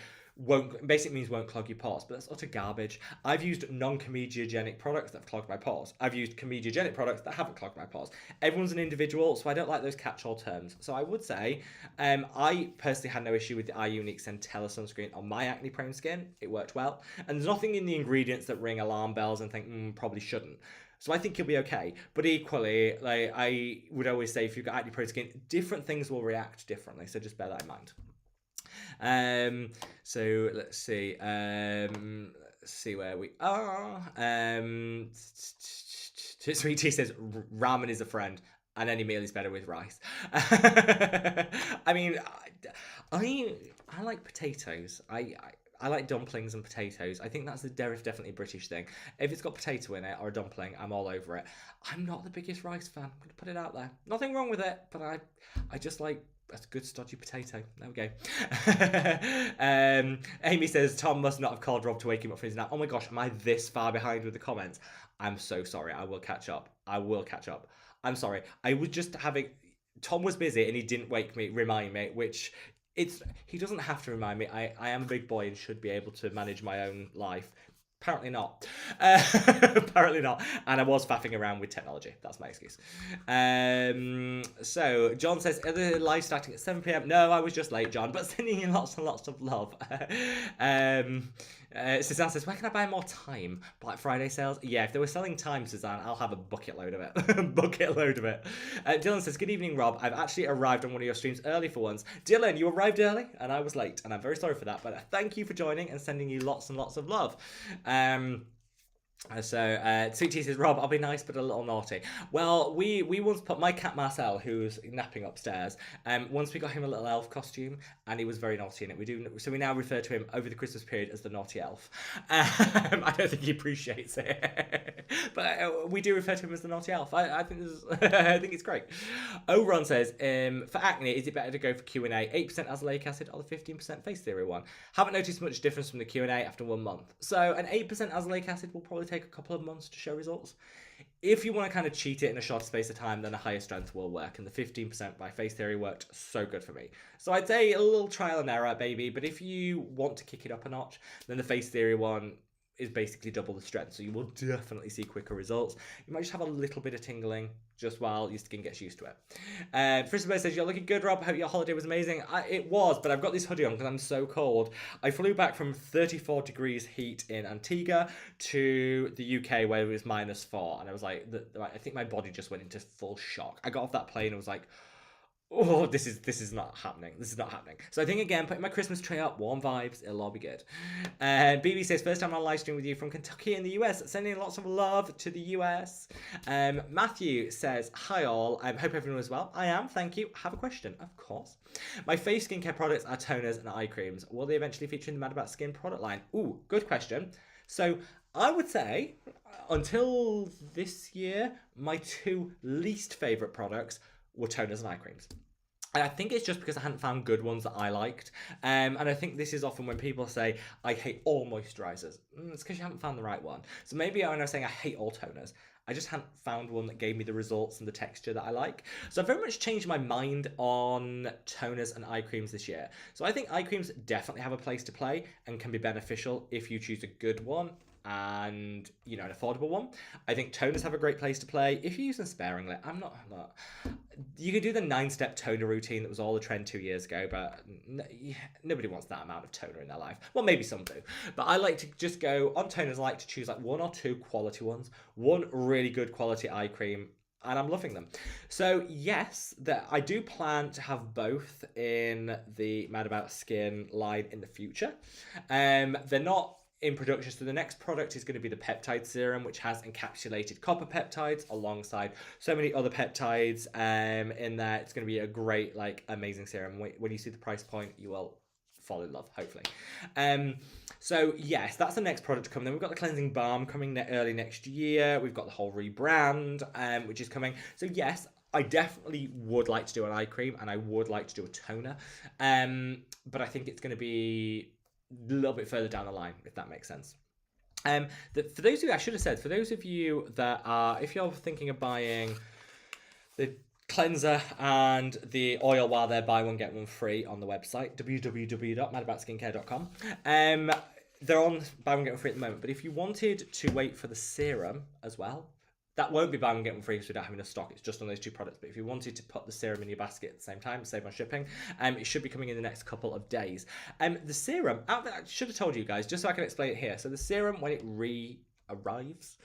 basically means won't clog your pores, but that's utter garbage. I've used non-comedogenic products that have clogged my pores. I've used comedogenic products that haven't clogged my pores. Everyone's an individual, so I don't like those catch-all terms. So I would say, I personally had no issue with the Unique Centella sunscreen on my acne-prone skin. It worked well. And there's nothing in the ingredients that ring alarm bells and think, probably shouldn't. So I think you'll be okay. But equally, like I would always say, if you've got acne-prone skin, different things will react differently. So just bear that in mind. So let's see. Let's see where we are. Sweet Tea says ramen is a friend, and any meal is better with rice. I mean, I like potatoes. I like dumplings and potatoes. I think that's definitely a British thing. If it's got potato in it or a dumpling, I'm all over it. I'm not the biggest rice fan. I'm going to put it out there. Nothing wrong with it, but I just like That's a good stodgy potato. There we go. Amy says, Tom must not have called Rob to wake him up for his nap. Oh my gosh, am I this far behind with the comments? I'm so sorry. I will catch up. I'm sorry. I was just having... Tom was busy and he didn't remind me, which... He doesn't have to remind me. I am a big boy and should be able to manage my own life. Apparently not. Apparently not. And I was faffing around with technology. That's my excuse. So, John says, are the live starting at 7 p.m? No, I was just late, John, but sending you lots and lots of love. Suzanne says, where can I buy more time? Black Friday sales? Yeah, if they were selling time, Suzanne, I'll have a bucket load of it. Bucket load of it. Dylan says, good evening, Rob. I've actually arrived on one of your streams early for once. Dylan, you arrived early and I was late, and I'm very sorry for that, but thank you for joining and sending you lots and lots of love. Sweet Tea says, Rob, I'll be nice but a little naughty. Well, we once put my cat Marcel, who's napping upstairs, once we got him a little elf costume and he was very naughty in it. So we now refer to him over the Christmas period as the naughty elf. I don't think he appreciates it. But we do refer to him as the naughty elf. I think I think it's great. Ron says, for acne, is it better to go for Q&A 8% azelaic acid or the 15% face theory one? Haven't noticed much difference from the Q&A after 1 month. So an 8% azelaic acid will probably take a couple of months to show results. If you want to kind of cheat it in a short space of time, then a higher strength will work, and the 15% by face theory worked so good for me. So I'd say a little trial and error, baby, but if you want to kick it up a notch, then the face theory one is basically double the strength, so you will definitely see quicker results. You might just have a little bit of tingling just while your skin gets used to it. Christopher says, you're looking good, Rob. Hope your holiday was amazing. It was, but I've got this hoodie on because I'm so cold. I flew back from 34 degrees heat in Antigua to the UK where it was -4, and I was like, I think my body just went into full shock. I got off that plane and was like, oh, this is not happening. This is not happening. So I think, again, putting my Christmas tree up, warm vibes, it'll all be good. BB says, first time on live stream with you from Kentucky in the US. Sending lots of love to the US. Matthew says, hi all. I hope everyone is well. I am, thank you. Have a question, of course. My face skincare products are toners and eye creams. Will they eventually feature in the Mad About Skin product line? Ooh, good question. So I would say, until this year, my two least favourite products were toners and eye creams. And I think it's just because I hadn't found good ones that I liked. And I think this is often when people say, I hate all moisturisers. It's because you haven't found the right one. So maybe when I was saying I hate all toners, I just hadn't found one that gave me the results and the texture that I like. So I've very much changed my mind on toners and eye creams this year. So I think eye creams definitely have a place to play and can be beneficial if you choose a good one and, you know, an affordable one. I think toners have a great place to play if you use them sparingly. I'm not. You could do the 9-step toner routine that was all the trend 2 years ago, but nobody wants that amount of toner in their life. Well, maybe some do, but I like to just go on toners. I like to choose like 1 or 2 quality ones, one really good quality eye cream, and I'm loving them. So yes, I do plan to have both in the Mad About Skin line in the future. They're not in production, so the next product is going to be the peptide serum, which has encapsulated copper peptides alongside so many other peptides in there. It's going to be a great, like, amazing serum. When you see the price point, you will fall in love, hopefully. So yes, that's the next product to come. Then we've got the cleansing balm coming early next year. We've got the whole rebrand, which is coming. So yes, I definitely would like to do an eye cream and I would like to do a toner. But I think it's going to be a little bit further down the line, if that makes sense. For those of you, I should have said, for those of you that are, if you're thinking of buying the cleanser and the oil while they're buy one get one free on the website www.madaboutsskincare.com, they're on buy one get one free at the moment. But if you wanted to wait for the serum as well, that won't be buy one get one free because we don't have enough stock. It's just on those 2 products. But if you wanted to put the serum in your basket at the same time, save on shipping, it should be coming in the next couple of days. The serum, I should have told you guys, just so I can explain it here. So the serum, when it arrives,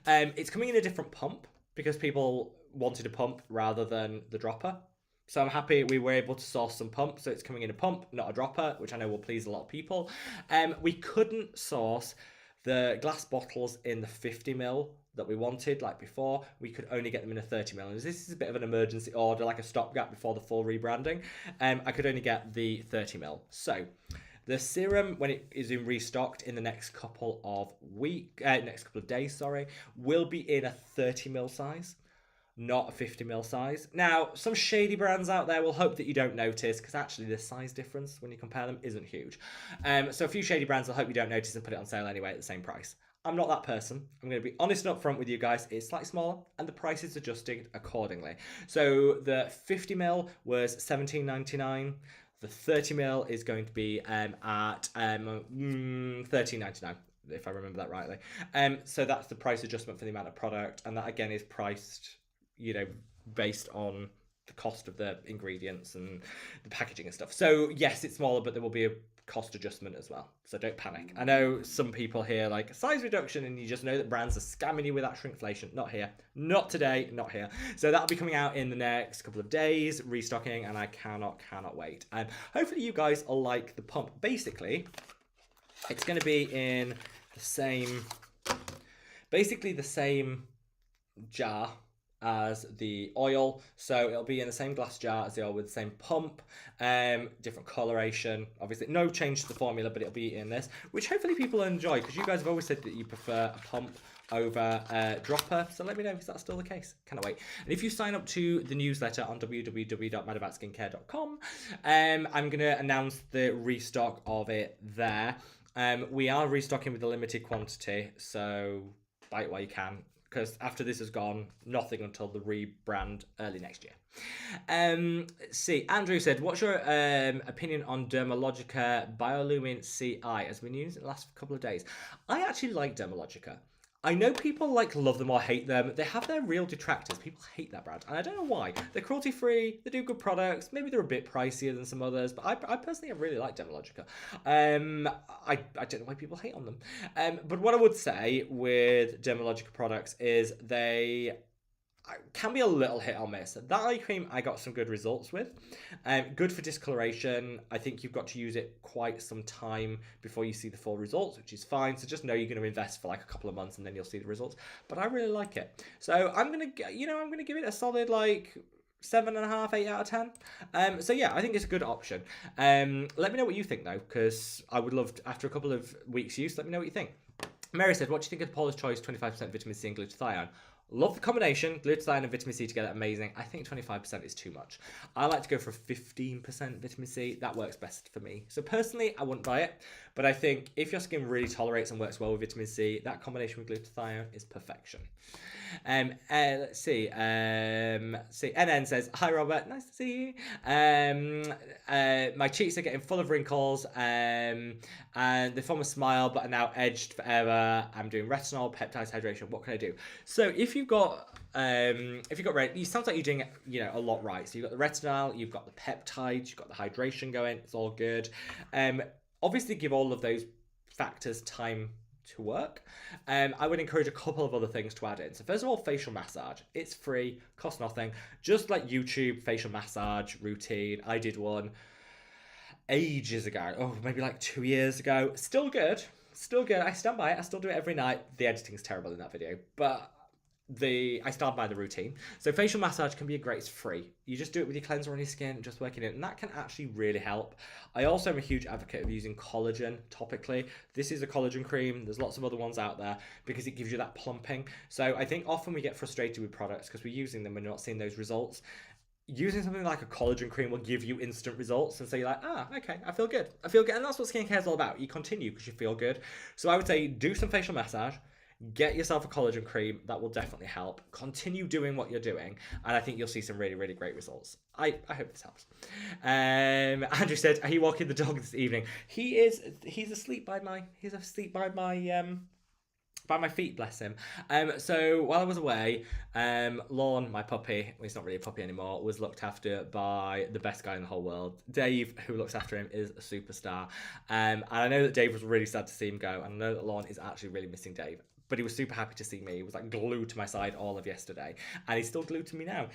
it's coming in a different pump because people wanted a pump rather than the dropper. So I'm happy we were able to source some pumps. So it's coming in a pump, not a dropper, which I know will please a lot of people. We couldn't source the glass bottles in the 50ml that we wanted, like before. We could only get them in a 30ml. And this is a bit of an emergency order, like a stopgap before the full rebranding. I could only get the 30ml. So the serum, when it is in restocked in the next couple of days, will be in a 30ml size. not a 50ml size. Now, some shady brands out there will hope that you don't notice, because actually the size difference when you compare them isn't huge. So a few shady brands will hope you don't notice and put it on sale anyway at the same price. I'm not that person. I'm going to be honest and upfront with you guys. It's slightly smaller and the price is adjusted accordingly. So the 50ml was $17.99. The 30ml is going to be at $13.99, if I remember that rightly. So that's the price adjustment for the amount of product, and that again is priced, based on the cost of the ingredients and the packaging and stuff. So yes, it's smaller, but there will be a cost adjustment as well. So don't panic. I know some people here like size reduction, and you just know that brands are scamming you with that shrinkflation. Not here, not today, not here. So that'll be coming out in the next couple of days, restocking, and I cannot wait. Hopefully you guys will like the pump. Basically, it's going to be in the same, basically the same jar as the oil, so it'll be in the same glass jar as the oil with the same pump, different coloration, obviously no change to the formula, but it'll be in this, which hopefully people enjoy, because you guys have always said that you prefer a pump over a dropper, so let me know if that's still the case. Cannot wait. And if you sign up to the newsletter on www.madaboutskincare.com, I'm going to announce the restock of it there. We are restocking with a limited quantity, so buy it while you can, because after this is gone, nothing until the rebrand early next year. Let's see, Andrew said, what's your opinion on Dermalogica Biolumin CI? Has been used in the last couple of days. I actually like Dermalogica. I know people love them or hate them. They have their real detractors. People hate that brand, and I don't know why. They're cruelty-free, they do good products. Maybe they're a bit pricier than some others, but I personally have really liked Dermalogica. I don't know why people hate on them. But what I would say with Dermalogica products is they can be a little hit or miss. That eye cream I got some good results with. Good for discoloration. I think you've got to use it quite some time before you see the full results, which is fine. So just know you're going to invest for a couple of months and then you'll see the results. But I really like it. So I'm gonna give it a solid 7.5, 8 out of 10. So yeah, I think it's a good option. Let me know what you think though, because I would love to, after a couple of weeks use, let me know what you think. Mary said, what do you think of the Paula's Choice 25% vitamin C and glutathione? Love the combination, glutathione and vitamin C together, amazing. I think 25% is too much. I like to go for 15% vitamin C. That works best for me. So personally, I wouldn't buy it, but I think if your skin really tolerates and works well with vitamin C, that combination with glutathione is perfection. Let's see. NN says, hi Robert, nice to see you. My cheeks are getting full of wrinkles, and they form a smile but are now edged forever. I'm doing retinol, peptides, hydration. What can I do? So if you've got it sounds like you're doing a lot right. So you've got the retinol, you've got the peptides, you've got the hydration going. It's all good. Obviously give all of those factors time to work. I would encourage a couple of other things to add in. So first of all, facial massage. It's free, costs nothing. Just like YouTube facial massage routine. I did one ages ago. Maybe 2 years ago. Still good. Still good. I stand by it. I still do it every night. The editing's terrible in that video, but I stand by the routine. So facial massage can be it's free. You just do it with your cleanser on your skin, just working it, and that can actually really help. I also am a huge advocate of using collagen topically. This is a collagen cream. There's lots of other ones out there because it gives you that plumping. So I think often we get frustrated with products because we're using them and we're not seeing those results. Using something like a collagen cream will give you instant results, and so you're like, okay, I feel good, and that's what skincare is all about. You continue because you feel good. So I would say do some facial massage, get yourself a collagen cream. That will definitely help. Continue doing what you're doing, and I think you'll see some really, really great results. I hope this helps. Andrew said, are you walking the dog this evening? He's asleep by my by my feet, bless him. So while I was away, Lorne, my puppy, well, he's not really a puppy anymore, was looked after by the best guy in the whole world. Dave, who looks after him, is a superstar. And I know that Dave was really sad to see him go, and I know that Lorne is actually really missing Dave. But he was super happy to see me. He was glued to my side all of yesterday, and he's still glued to me now.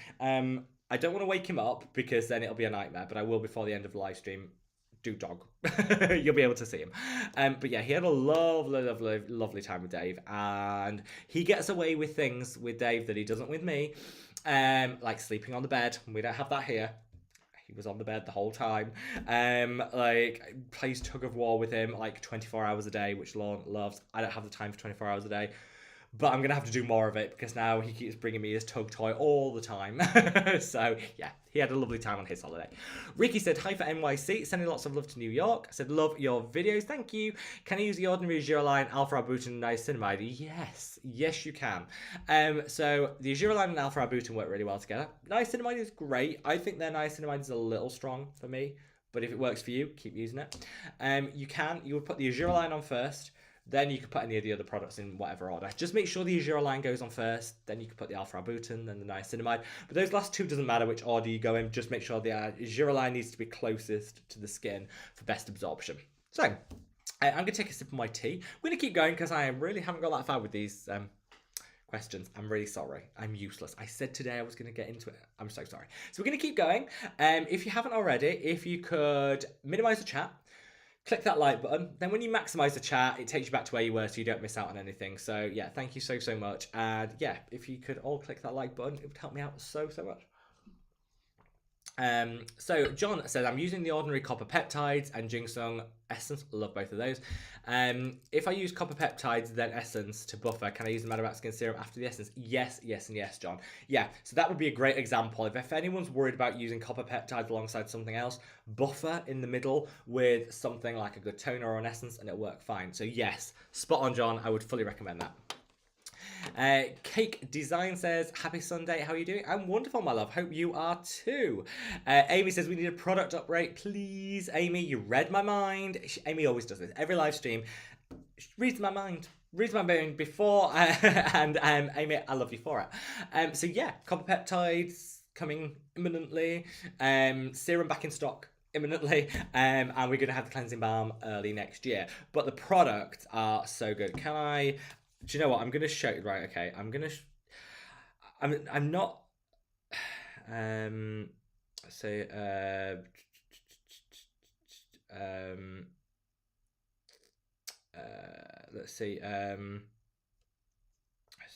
I don't want to wake him up because then it'll be a nightmare, but I will before the end of the live stream. Do dog. You'll be able to see him. But yeah, he had a lovely time with Dave, and he gets away with things with Dave that he doesn't with me, like sleeping on the bed. We don't have that here. He was on the bed the whole time. Plays tug of war with him 24 hours a day, which Lauren loves. I don't have the time for 24 hours a day. but I'm gonna have to do more of it because now he keeps bringing me his tug toy all the time. So yeah, he had a lovely time on his holiday. Ricky said, hi for NYC, sending lots of love to New York. I said, love your videos, thank you. Can I use the ordinary Azuraline, Alpha Arbutin, and Niacinamide? Yes you can. So the Azuraline and Alpha Arbutin work really well together. Niacinamide is great. I think their niacinamide is a little strong for me, but if it works for you, keep using it. You would put the Azuraline on first, then you can put any of the other products in whatever order. Just make sure the Azuraline goes on first, then you can put the Alpha Arbutin, then the niacinamide. But those last two doesn't matter which order you go in, just make sure the Azuraline needs to be closest to the skin for best absorption. So, I'm going to take a sip of my tea. We're going to keep going because I really haven't got that far with these questions. I'm really sorry. I'm useless. I said today I was going to get into it. I'm so sorry. So we're going to keep going. If you haven't already, if you could minimize the chat, click that like button. Then when you maximize the chat, it takes you back to where you were so you don't miss out on anything. So yeah, thank you so much. And yeah, if you could all click that like button, it would help me out so much. So John says, I'm using the ordinary copper peptides and ginseng essence. Love both of those. If I use copper peptides, then essence to buffer, can I use the Mad About Skin Serum after the essence? Yes, and yes, John. Yeah, so that would be a great example. If anyone's worried about using copper peptides alongside something else, buffer in the middle with something like a good toner or an essence and it'll work fine. So yes, spot on, John. I would fully recommend that. Cake Design says, happy Sunday, how are you doing? I'm wonderful, my love, hope you are too. Amy says, we need a product upgrade, please. Amy, you read my mind. Amy always does this, every live stream, she reads my mind before, and Amy, I love you for it. So yeah, copper peptides coming imminently, serum back in stock imminently, and we're going to have the cleansing balm early next year, but the products are so good. Do you know what? I'm going to show you. Right, okay. I'm not... let's see.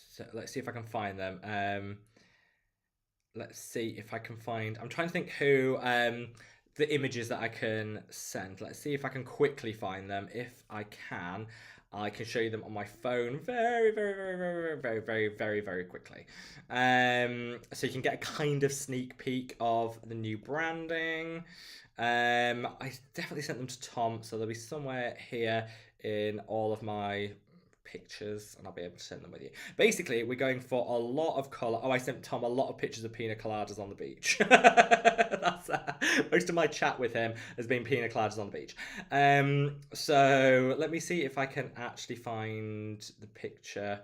So let's see if I can find them. Let's see if I can find... I'm trying to think who... the images that I can send. Let's see if I can quickly find them. If I can... I can show you them on my phone very quickly. So you can get a kind of sneak peek of the new branding. I definitely sent them to Tom, so they'll be somewhere here in all of my pictures and I'll be able to send them with you. Basically, we're going for a lot of colour. Oh, I sent Tom a lot of pictures of pina coladas on the beach. That's most of my chat with him has been pina coladas on the beach. So let me see if I can actually find the picture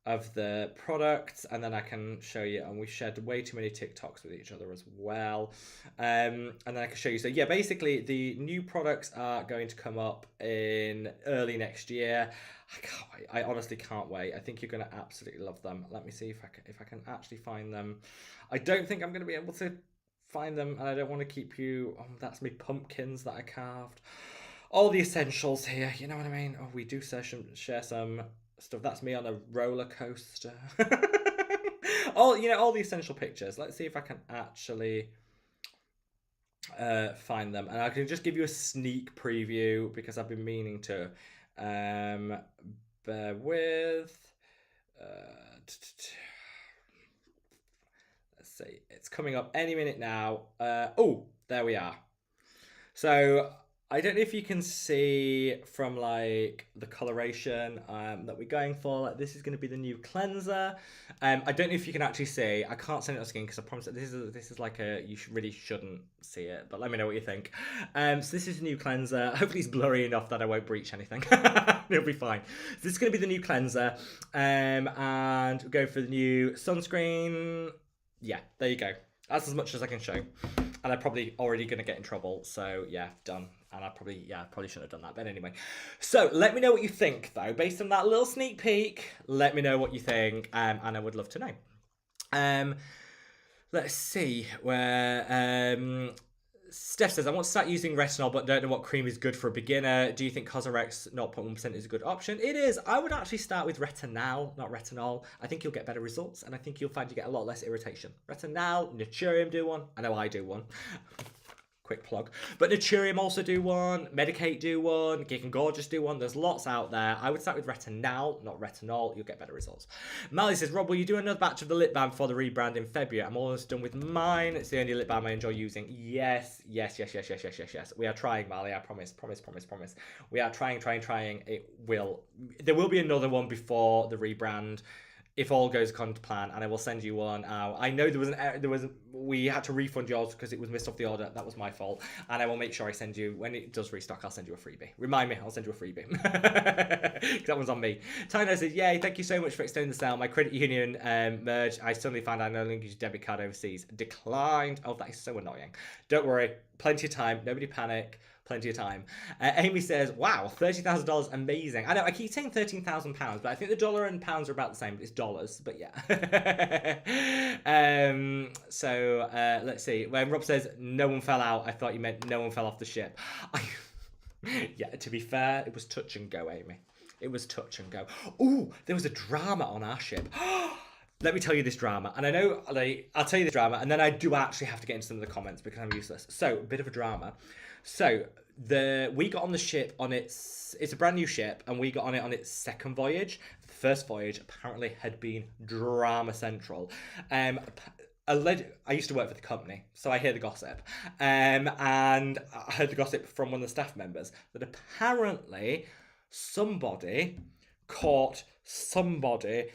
of the products and then I can show you. And we shared way too many TikToks with each other as well. And then I can show you. So yeah, basically the new products are going to come up in early next year. I can't wait. I honestly can't wait. I think you're going to absolutely love them. Let me see if I can actually find them. I don't think I'm going to be able to find them, and I don't want to keep you. Oh, that's me pumpkins that I carved. All the essentials here. You know what I mean? Oh, we do share some stuff. That's me on a roller coaster. all the essential pictures. Let's see if I can actually find them, and I can just give you a sneak preview because I've been meaning to. Bear with. Let's see. It's coming up any minute now. Oh, there we are. So I don't know if you can see from like the coloration that we're going for. Like, this is going to be the new cleanser. I don't know if you can actually see. I can't send it on screen because I promise that this is like a, you really shouldn't see it. But let me know what you think. So this is the new cleanser. Hopefully it's blurry enough that I won't breach anything. It'll be fine. So this is going to be the new cleanser. And we're going for the new sunscreen. Yeah, there you go. That's as much as I can show. And I'm probably already going to get in trouble. So yeah, done. And I probably shouldn't have done that. But anyway, so let me know what you think, though. Based on that little sneak peek, let me know what you think. And I would love to know. Let's see where... Steph says, I want to start using retinol, but don't know what cream is good for a beginner. Do you think Cosrx 0.1% is a good option? It is. I would actually start with Retinol, not retinol. I think you'll get better results, and I think you'll find you get a lot less irritation. Retinol, Naturium do one. I know I do one. quick plug. But Naturium also do one, Medicate do one, Geek and Gorgeous do one. There's lots out there. I would start with Retinol, not Retinol. You'll get better results. Mally says, Rob, will you do another batch of the lip balm for the rebrand in February? I'm almost done with mine. It's the only lip balm I enjoy using. Yes. We are trying, Mally. I promise. We are trying. There will be another one before the rebrand, if all goes according to plan, and I will send you one. I know we had to refund yours because it was missed off the order. That was my fault, and I will make sure I send you, when it does restock, I'll send you a freebie. Remind me, I'll send you a freebie. That one's on me. Tyler says, yay, thank you so much for extending the sale. My credit union merged. I suddenly found I no longer use debit card overseas. Declined. Oh, that is so annoying. Don't worry, plenty of time. Nobody panic. Plenty of time. Amy says, wow, $30,000, amazing. I know, I keep saying £13,000, but I think the dollar and pounds are about the same, but it's dollars, but yeah. Let's see. When Rob says, no one fell out, I thought you meant no one fell off the ship. Yeah, to be fair, it was touch and go, Amy. It was touch and go. Ooh, there was a drama on our ship. Let me tell you this drama. And I know, I'll tell you the drama, and then I do actually have to get into some of the comments because I'm useless. So, a bit of a drama. So, we got on the ship on it's a brand new ship, and we got on it on its second voyage. The first voyage apparently had been drama central. I used to work for the company, so I hear the gossip. And I heard the gossip from one of the staff members that apparently somebody caught somebody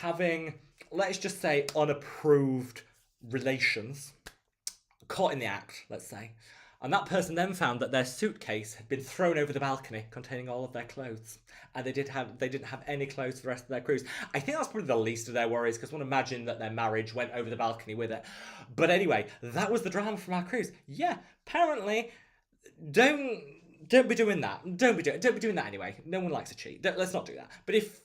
having, let's just say, unapproved relations, caught in the act, let's say. And that person then found that their suitcase had been thrown over the balcony containing all of their clothes. And they didn't have any clothes for the rest of their cruise. I think that's probably the least of their worries, because one imagine that their marriage went over the balcony with it. But anyway, that was the drama from our cruise. Yeah, apparently, don't be doing that. Don't be doing that anyway. No one likes to cheat. Let's not do that. But if,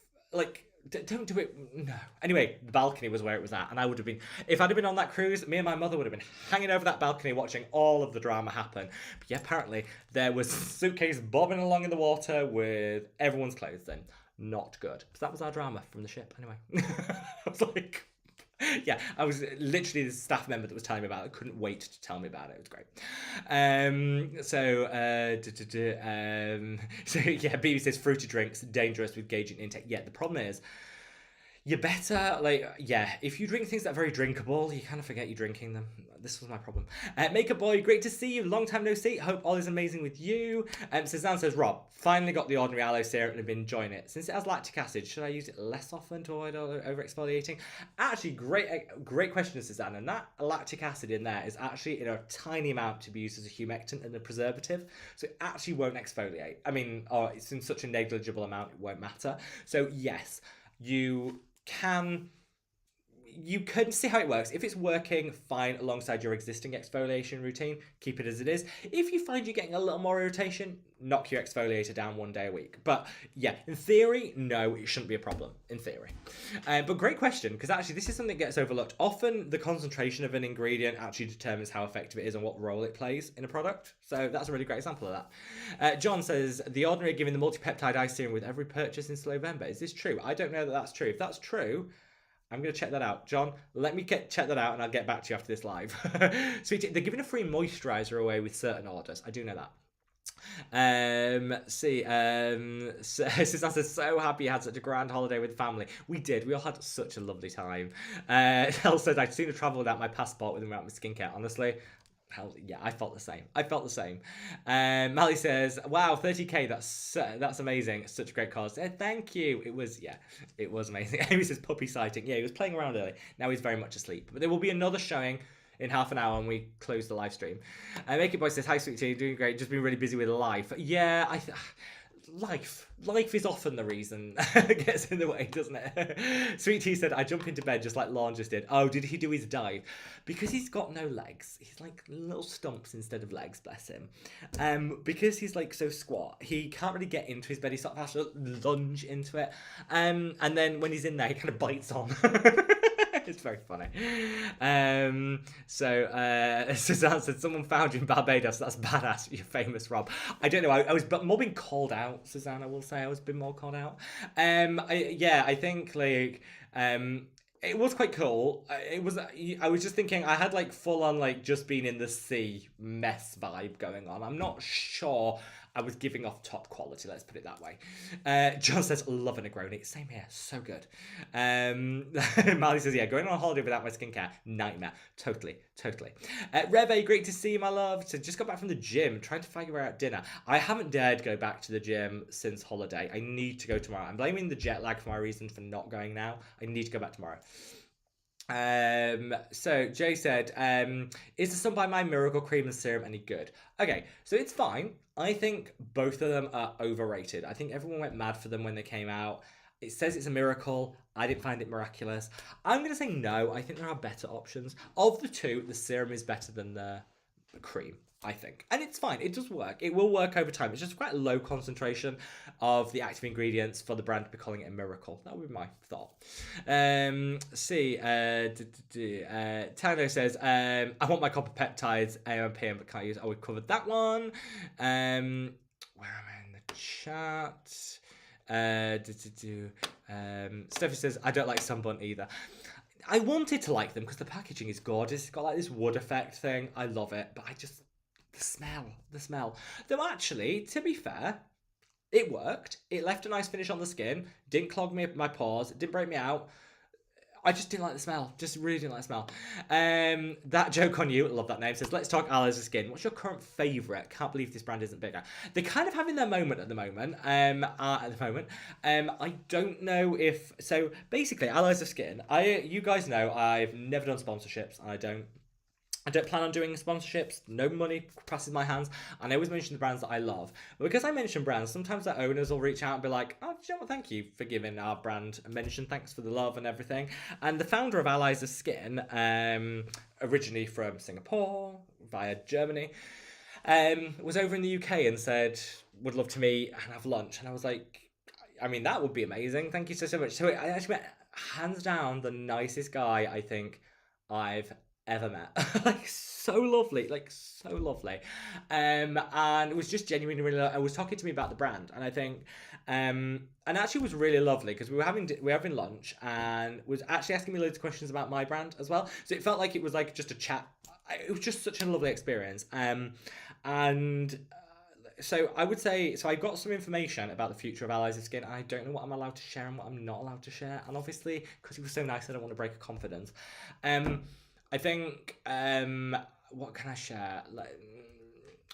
don't do it. No. Anyway, the balcony was where it was at, and I would have been, if I'd have been on that cruise, me and my mother would have been hanging over that balcony watching all of the drama happen. But yeah, apparently there was a suitcase bobbing along in the water with everyone's clothes in. Not good. So that was our drama from the ship. Anyway, I was like, yeah, I was literally the staff member that was telling me about it. I couldn't wait to tell me about it. It was great. So yeah, BB says fruity drinks dangerous with gauging intake. Yeah, the problem is you better, if you drink things that are very drinkable, you kind of forget you're drinking them. This was my problem. Makeup Boy, great to see you. Long time no see. Hope all is amazing with you. Suzanne says, Rob, finally got the Ordinary Aloe Serum and have been enjoying it. Since it has lactic acid, should I use it less often to avoid over exfoliating? Actually, great question, Suzanne. And that lactic acid in there is actually in a tiny amount to be used as a humectant and a preservative. So it actually won't exfoliate. I mean, it's in such a negligible amount, it won't matter. So yes, you can see how it works. If it's working fine alongside your existing exfoliation routine, keep it as it is. If you find you're getting a little more irritation, knock your exfoliator down 1 day a week. But yeah, in theory, no, it shouldn't be a problem, in theory. But great question, because actually this is something that gets overlooked. Often the concentration of an ingredient actually determines how effective it is and what role it plays in a product. So that's a really great example of that. John says, The Ordinary are giving the multi-peptide eye serum with every purchase since November. Is this true? I don't know that that's true. If that's true, I'm going to check that out. John, let me check that out and I'll get back to you after this live. Sweetie, they're giving a free moisturiser away with certain orders. I do know that. Suzanne says, so happy you had such a grand holiday with family. We did. We all had such a lovely time. Elle says, I'd sooner travel without my passport with my skincare. Honestly, hell yeah, I felt the same. Mally says, wow, 30k, that's amazing. Such a great cause. Thank you. It was amazing. Amy says, puppy sighting. Yeah, he was playing around early. Now he's very much asleep. But there will be another showing in half an hour when we close the live stream. Make It Boy says, hi, sweet tea, doing great. Just been really busy with life. Yeah, Life is often the reason that gets in the way, doesn't it? Sweet Tea said, I jump into bed just like Lorne just did. Oh, did he do his dive? Because he's got no legs. He's like little stumps instead of legs, bless him. Because he's like so squat, he can't really get into his bed. He sort of has to lunge into it. And then when he's in there, he kind of bites on. It's very funny. Suzanne said, someone found you in Barbados. That's badass. You're famous, Rob. I don't know. I was more being called out, Suzanne, I will say. I was a bit more called out. I think, It was quite cool. It was. I was just thinking. I had like full on like just being in the sea mess vibe going on. I'm not sure I was giving off top quality. Let's put it that way. John says love a Negroni. Same here. So good. Marley says yeah. Going on holiday without my skincare nightmare. Totally, totally. Reve, great to see you, my love. So just got back from the gym, trying to figure out dinner. I haven't dared go back to the gym since holiday. I need to go tomorrow. I'm blaming the jet lag for my reason for not going now. I need to go back tomorrow. So Jay said, is the Sun by My Miracle Cream and Serum any good? Okay, so it's fine. I think both of them are overrated. I think everyone went mad for them when they came out. It says it's a miracle. I didn't find it miraculous. I'm going to say no. I think there are better options. Of the two, the serum is better than the cream, I think. And it's fine. It does work. It will work over time. It's just quite a low concentration of the active ingredients for the brand to be calling it a miracle. That would be my thought. Tano says, I want my copper peptides, AMP, but can't use it. Oh, we covered that one. Where am I in the chat? Steffi says, I don't like Sunburn either. I wanted to like them because the packaging is gorgeous. It's got like this wood effect thing. I love it, but I just the smell. Though actually, to be fair, it worked. It left a nice finish on the skin. Didn't clog my pores. Didn't break me out. I just didn't like the smell. Just really didn't like the smell. That joke on you, love that name, says, let's talk allies of skin. What's your current favourite? Can't believe this brand isn't bigger. They're kind of having their moment at the moment. I don't know if... So, basically, allies of skin. You guys know I've never done sponsorships. I don't plan on doing sponsorships. No money passes my hands. And I always mention the brands that I love. But because I mention brands, sometimes their owners will reach out and be like, oh, you know what? Thank you for giving our brand a mention. Thanks for the love and everything. And the founder of Allies of Skin, originally from Singapore, via Germany, was over in the UK and said, would love to meet and have lunch. And I was like, I mean, that would be amazing. Thank you so much. So I actually met, hands down, the nicest guy I think I've ever met. Like so lovely, and it was just genuinely really I was talking to me about the brand, and I think and actually was really lovely because we were having lunch and was actually asking me loads of questions about my brand as well, so it felt like it was like just a chat. It was just such a lovely experience. So I would say, so I got some information about the future of Allies of Skin. I don't know what I'm allowed to share and what I'm not allowed to share, and obviously because he was so nice I don't want to break a confidence. I think, what can I share?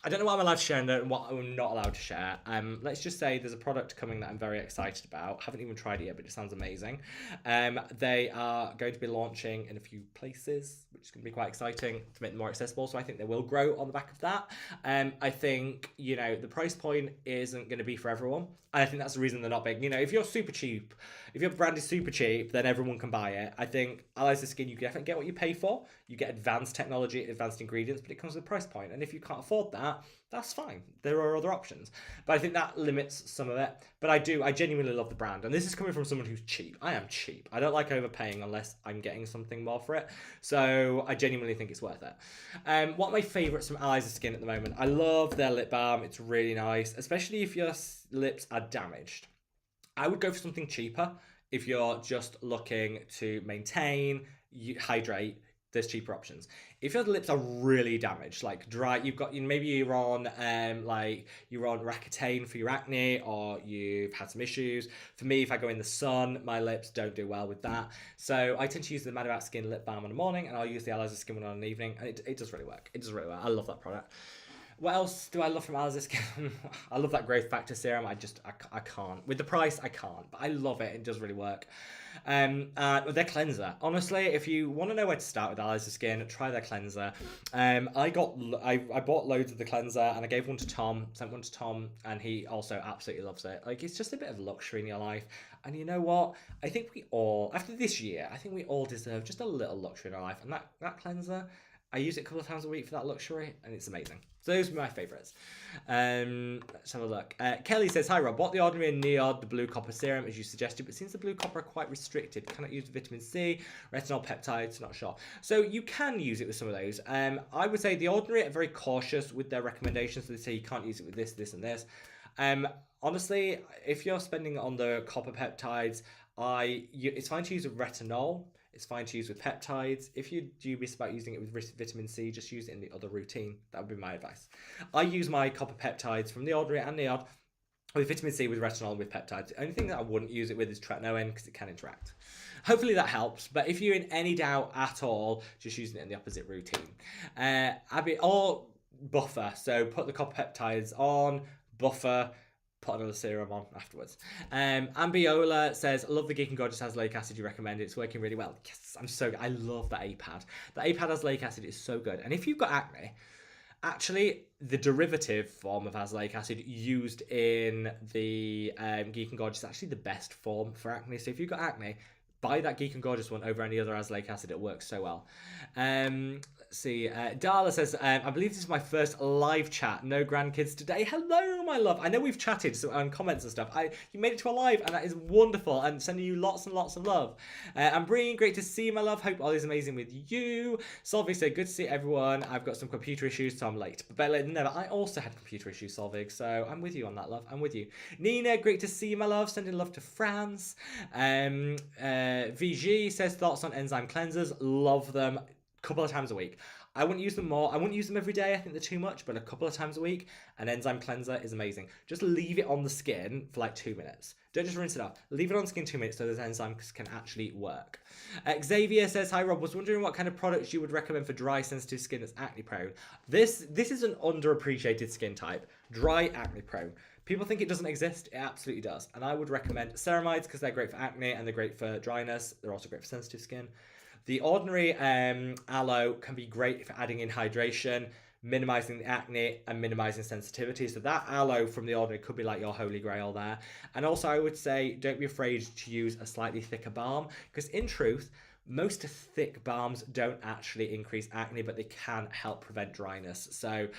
I don't know what I'm allowed to share and what I'm not allowed to share. Let's just say there's a product coming that I'm very excited about. Haven't even tried it yet, but it sounds amazing. They are going to be launching in a few places, which is going to be quite exciting to make them more accessible. So I think they will grow on the back of that. I think, the price point isn't going to be for everyone. And I think that's the reason they're not big. If you're super cheap, if your brand is super cheap, then everyone can buy it. I think Allies of Skin, you definitely get what you pay for. You get advanced technology, advanced ingredients, but it comes with a price point. And if you can't afford that, that's fine. There are other options. But I think that limits some of it. But I genuinely love the brand. And this is coming from someone who's cheap. I am cheap. I don't like overpaying unless I'm getting something more for it. So I genuinely think it's worth it. What are my favourites from Allies of Skin at the moment? I love their lip balm. It's really nice, especially if your lips are damaged. I would go for something cheaper if you're just looking to maintain, hydrate. There's cheaper options. If your lips are really damaged, like dry, maybe you're on Roaccutane for your acne, or you've had some issues. For me, if I go in the sun, my lips don't do well with that. So I tend to use the Mad About Skin lip balm in the morning, and I'll use the Allies of Skin one on an evening, and it does really work. It does really work. I love that product. What else do I love from Allies of Skin? I love that growth factor serum. I can't. With the price, I can't. But I love it. It does really work. Their cleanser. Honestly, if you want to know where to start with Allies of Skin, try their cleanser. I bought loads of the cleanser and I gave one to Tom, sent one to Tom, and he also absolutely loves it. Like, it's just a bit of luxury in your life. And you know what? I think we all, after this year, I think we all deserve just a little luxury in our life. And that cleanser, I use it a couple of times a week for that luxury, and it's amazing. So those are my favourites. Let's have a look. Kelly says, hi Rob, bought the Ordinary and Neod, the blue copper serum as you suggested, but since the blue copper are quite restricted, cannot use vitamin C, retinol, peptides, not sure. So you can use it with some of those. I would say the Ordinary are very cautious with their recommendations. So they say you can't use it with this, this and this. Honestly, if you're spending on the copper peptides, it's fine to use a retinol. It's fine to use with peptides. If you're dubious about using it with vitamin C, just use it in the other routine. That would be my advice. I use my copper peptides from The Ordinary and Neod with vitamin C, with retinol, and with peptides. The only thing that I wouldn't use it with is tretinoin because it can interact. Hopefully that helps. But if you're in any doubt at all, just using it in the opposite routine. Abby, or buffer. So put the copper peptides on, buffer, put another serum on afterwards. Ambiola says, love the Geek and Gorgeous azelaic acid you recommend. It's working really well. Yes, I love the APAD. The APAD azelaic acid is so good. And if you've got acne, actually, the derivative form of azelaic acid used in the Geek and Gorgeous is actually the best form for acne. So if you've got acne, buy that Geek and Gorgeous one over any other azelaic acid. It works so well. Let's see. Darla says, I believe this is my first live chat. No grandkids today. Hello, my love. I know we've chatted on comments and stuff. You made it to a live, and that is wonderful. And sending you lots and lots of love. And Breen, great to see you, my love. Hope all is amazing with you. Solvig said, good to see everyone. I've got some computer issues, so I'm late. But better late than never. I also had computer issues, Solvig. So I'm with you on that, love. I'm with you. Nina, great to see you, my love. Sending love to France. VG says, thoughts on enzyme cleansers. Love them. Couple of times a week. I wouldn't use them more. I wouldn't use them every day. I think they're too much, but a couple of times a week. An enzyme cleanser is amazing. Just leave it on the skin for like 2 minutes. Don't just rinse it off. Leave it on the skin 2 minutes so those enzymes can actually work. Xavier says, hi Rob, was wondering what kind of products you would recommend for dry, sensitive skin that's acne prone. This is an underappreciated skin type. Dry, acne prone. People think it doesn't exist. It absolutely does. And I would recommend ceramides because they're great for acne and they're great for dryness. They're also great for sensitive skin. The Ordinary aloe can be great for adding in hydration, minimizing the acne and minimizing sensitivity. So that aloe from The Ordinary could be like your holy grail there. And also I would say don't be afraid to use a slightly thicker balm because in truth, most thick balms don't actually increase acne, but they can help prevent dryness. So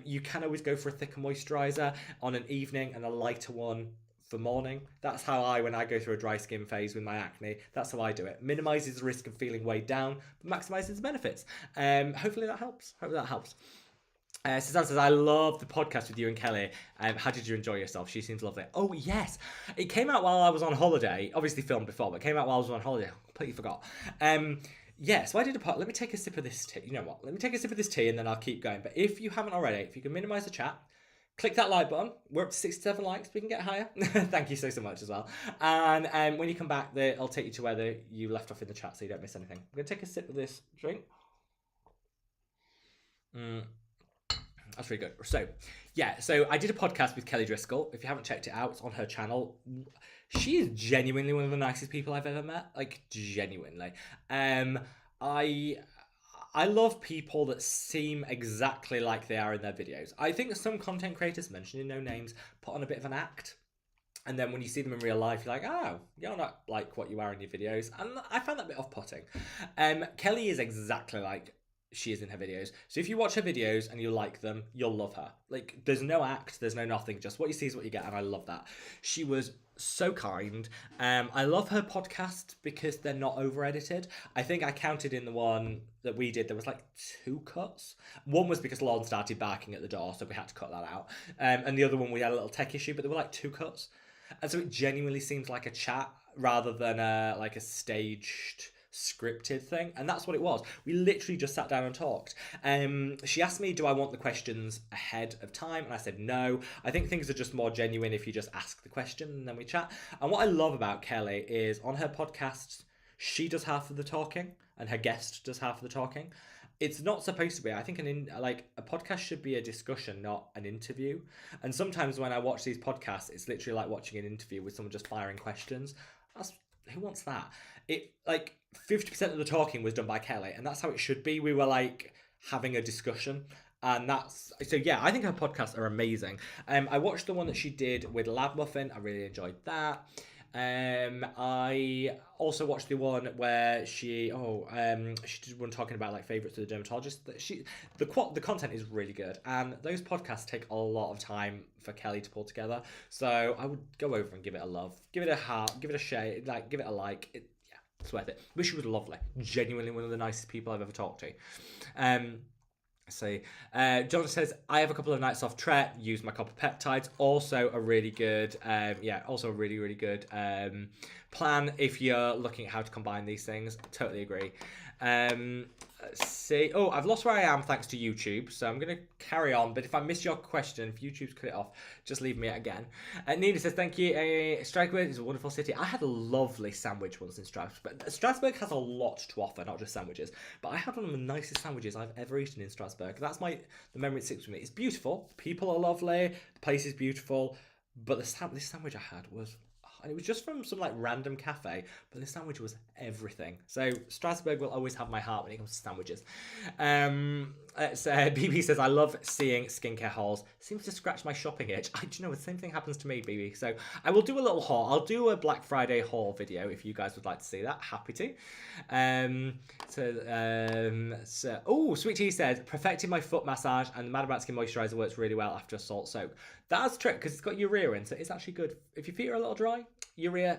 you can always go for a thicker moisturizer on an evening and a lighter one for morning. That's how when I go through a dry skin phase with my acne, that's how I do it. Minimizes the risk of feeling weighed down, but maximizes the benefits. Hopefully that helps. Suzanne says, I love the podcast with you and Kelly. How did you enjoy yourself? She seems lovely. Oh, yes. It came out while I was on holiday. Obviously filmed before, but it came out while I was on holiday. I completely forgot. So I did a part. Let me take a sip of this tea. You know what? Let me take a sip of this tea and then I'll keep going. But if you haven't already, if you can minimize the chat, click that like button. We're up to 67 likes. We can get higher. Thank you so much as well. And when you come back, I'll take you to where you left off in the chat so you don't miss anything. I'm going to take a sip of this drink. That's really good. So I did a podcast with Kelly Driscoll. If you haven't checked it out, it's on her channel. She is genuinely one of the nicest people I've ever met. Like, genuinely. I love people that seem exactly like they are in their videos. I think some content creators, mentioning no names, put on a bit of an act. And then when you see them in real life, you're like, oh, you're not like what you are in your videos. And I found that a bit off-putting. Kelly is exactly like she is in her videos. So if you watch her videos and you like them, you'll love her. Like, there's no act, there's no nothing. Just what you see is what you get. And I love that. She was so kind. I love her podcast because they're not over edited. I think I counted in the one that we did, there was like 2 cuts. One was because Lauren started barking at the door, so we had to cut that out. And the other one we had a little tech issue, but there were like 2 cuts. And so it genuinely seems like a chat rather than like a staged scripted thing, and that's what it was. We literally just sat down and talked. She asked me, do I want the questions ahead of time? And I said no. I think things are just more genuine if you just ask the question and then we chat. And what I love about Kelly is on her podcast, she does half of the talking and her guest does half of the talking. It's not supposed to be. I think a podcast should be a discussion, not an interview. And sometimes when I watch these podcasts, it's literally like watching an interview with someone just firing questions. Who wants that? It like 50% of the talking was done by Kelly, and that's how it should be. We were like having a discussion, and I think her podcasts are amazing. I watched the one that she did with Lab Muffin. I really enjoyed that. I also watched the one where she did one talking about like favorites of the dermatologist. The content is really good, and those podcasts take a lot of time for Kelly to pull together. So I would go over and give it a love, give it a heart, give it a share, like give it a like. It's worth it. But she was lovely, genuinely one of the nicest people I've ever talked to. See, John says, I have a couple of nights off Tret, use my copper peptides. Also a really good, also a really, really good plan if you're looking at how to combine these things. Totally agree. Let's see. Oh, I've lost where I am thanks to YouTube, so I'm going to carry on. But if I miss your question, if YouTube's cut it off, just leave me it again. Nina says, thank you. Strasbourg is a wonderful city. I had a lovely sandwich once in Strasbourg. Strasbourg has a lot to offer, not just sandwiches. But I had one of the nicest sandwiches I've ever eaten in Strasbourg. That's the memory that sticks with me. It's beautiful. People are lovely. The place is beautiful. But this sandwich I had was... And it was just from some like random cafe, but the sandwich was everything. So Strasbourg will always have my heart when it comes to sandwiches. BB says, I love seeing skincare hauls. Seems to scratch my shopping itch. Do you know, the same thing happens to me, BB. So I will do a little haul. I'll do a Black Friday haul video if you guys would like to see that. Happy to. Oh, Sweet Tea says, perfected my foot massage and the Mad About Skin moisturizer works really well after a salt soak. That's trick because it's got urea in, so it's actually good. If your feet are a little dry, urea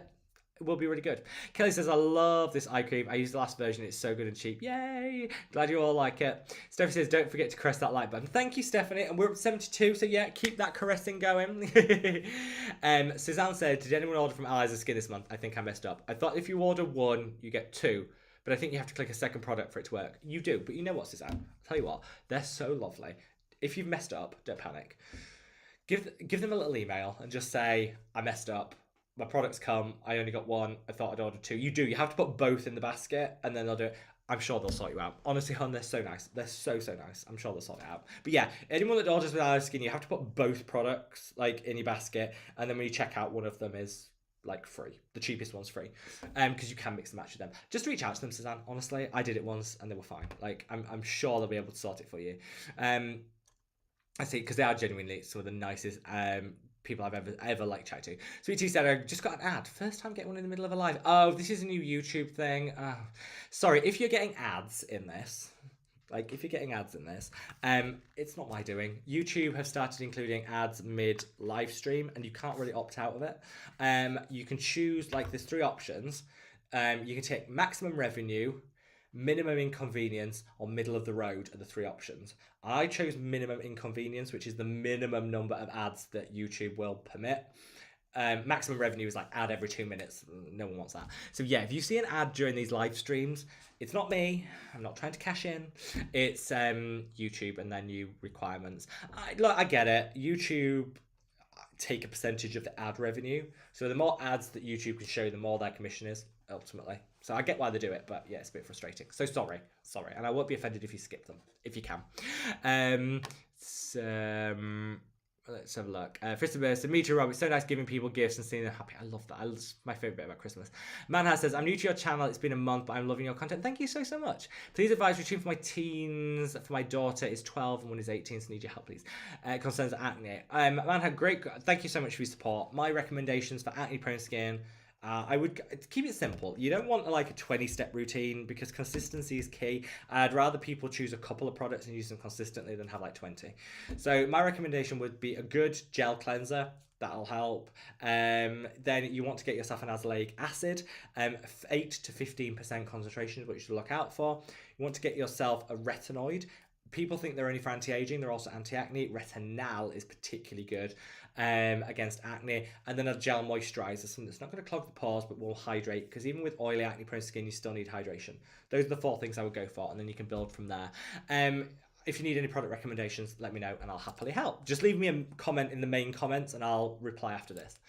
will be really good. Kelly says, I love this eye cream. I used the last version. It's so good and cheap. Yay. Glad you all like it. Stephanie says, don't forget to caress that like button. Thank you, Stephanie. And we're at 72, so yeah, keep that caressing going. Suzanne said, did anyone order from Allies of Skin this month? I think I messed up. I thought if you order one, you get two. But I think you have to click a second product for it to work. You do. But you know what, Suzanne? I'll tell you what. They're so lovely. If you've messed up, don't panic. Give them a little email and just say, I messed up. My products come. I only got one. I thought I'd ordered two. You do. You have to put both in the basket and then they'll do it. I'm sure they'll sort you out. Honestly, hon, they're so nice. They're so nice. I'm sure they'll sort it out. But yeah, anyone that orders with Allies Skin, you have to put both products like in your basket. And then when you check out, one of them is like free. The cheapest one's free. Because you can mix and match with them. Just reach out to them, Suzanne. Honestly, I did it once and they were fine. Like, I'm sure they'll be able to sort it for you. I see, because they are genuinely some of the nicest people I've ever like chatted to. Sweet Tea said, I just got an ad. First time getting one in the middle of a live. Oh, this is a new YouTube thing. Sorry, if you're getting ads in this, it's not my doing. YouTube have started including ads mid live stream, and you can't really opt out of it. You can choose, like, there's 3 options. You can take maximum revenue, minimum inconvenience, or middle of the road are the 3 options. I chose minimum inconvenience, which is the minimum number of ads that YouTube will permit. Maximum revenue is like ad every 2 minutes. No one wants that. So yeah, if you see an ad during these live streams, it's not me. I'm not trying to cash in. It's YouTube and their new requirements. I get it. YouTube take a percentage of the ad revenue. So the more ads that YouTube can show, the more their commission is, ultimately. So I get why they do it, but yeah, it's a bit frustrating. So sorry. And I won't be offended if you skip them, if you can. Let's have a look. Christopher says, me too, Rob. It's so nice giving people gifts and seeing them happy. I love that. It's my favourite bit about Christmas. Manhas says, I'm new to your channel. It's been a month, but I'm loving your content. Thank you so much. Please advise routine for my teens. For my daughter is 12 and one is 18, so need your help, please. Concerns acne. Manhas, great. Thank you so much for your support. My recommendations for acne-prone skin. I would keep it simple. You don't want like a 20-step routine because consistency is key. I'd rather people choose a couple of products and use them consistently than have like 20. So my recommendation would be a good gel cleanser. That'll help. Then you want to get yourself an azelaic acid, 8 to 15% concentration is what you should look out for. You want to get yourself a retinoid. People think they're only for anti-aging, they're also anti-acne. Retinol is particularly good against acne. And then a gel moisturizer, something that's not going to clog the pores but will hydrate, because even with oily acne prone skin you still need hydration. Those are the 4 things I would go for, and then you can build from there. If you need any product recommendations, let me know and I'll happily help. Just leave me a comment in the main comments and I'll reply after this.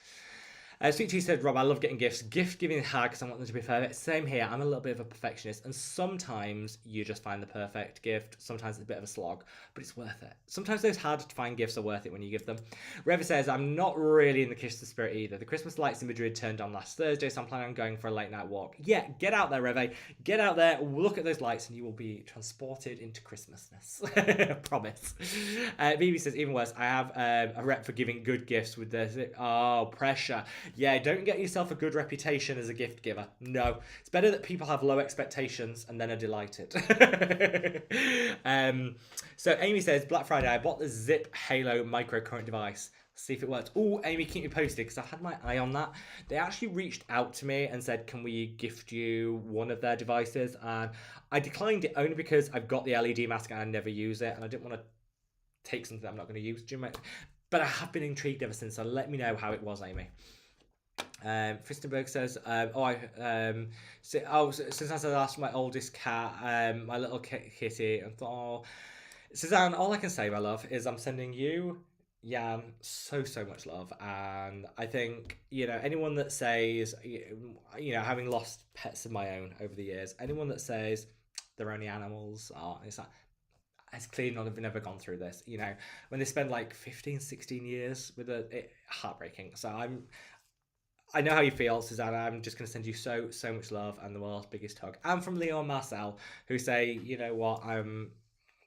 Sweet Tea said, Rob, I love getting gifts. Gift giving is hard because I want them to be perfect. Same here. I'm a little bit of a perfectionist, and sometimes you just find the perfect gift. Sometimes it's a bit of a slog, but it's worth it. Sometimes those hard to find gifts are worth it when you give them. Reva says, I'm not really in the Christmas spirit either. The Christmas lights in Madrid turned on last Thursday, so I'm planning on going for a late night walk. Yeah, get out there, Reva. Get out there, look at those lights, and you will be transported into Christmasness. Promise. BB says, even worse, I have a rep for giving good gifts with the... Oh, pressure. Yeah, don't get yourself a good reputation as a gift giver. No. It's better that people have low expectations and then are delighted. So Amy says, Black Friday, I bought the Zip Halo microcurrent device. See if it works. Oh, Amy, keep me posted because I had my eye on that. They actually reached out to me and said, can we gift you one of their devices? And I declined it only because I've got the LED mask and I never use it. And I didn't want to take something I'm not going to use. But I have been intrigued ever since. So let me know how it was, Amy. Fristenberg says, since I lost my oldest cat, my little kitty, and thought, Suzanne, all I can say, my love, is I'm sending you, Jan, so much love. And I think, anyone that says, having lost pets of my own over the years, anyone that says they're only animals, it's like, it's clear none have never gone through this. When they spend like 15, 16 years with it, heartbreaking. So I know how you feel, Susanna. I'm just going to send you so much love and the world's biggest hug. And from Leo and Marcel, who say, you know what,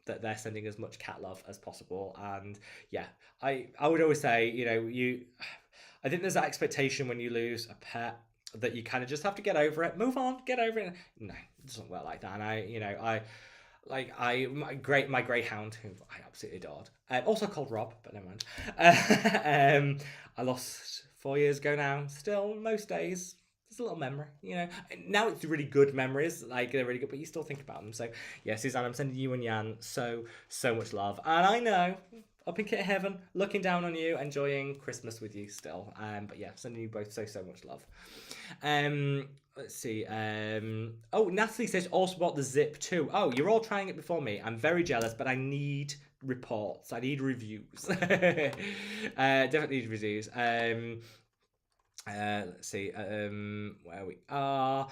that they're sending as much cat love as possible. And yeah, I would always say, I think there's that expectation when you lose a pet that you kind of just have to get over it, move on, get over it. No, it doesn't work like that. And my greyhound, who I absolutely adored, also called Rob, but never mind. I lost 4 years ago now. Still, most days, there's a little memory, Now it's really good memories, like they're really good, but you still think about them. So yeah, Suzanne, I'm sending you and Jan so much love, and I know up in Kit Heaven, looking down on you, enjoying Christmas with you still. But yeah, sending you both so much love. Let's see. Natalie says also bought the Zip too. Oh, you're all trying it before me. I'm very jealous, but I need reports. I need reviews. Definitely need reviews. Let's see where we are.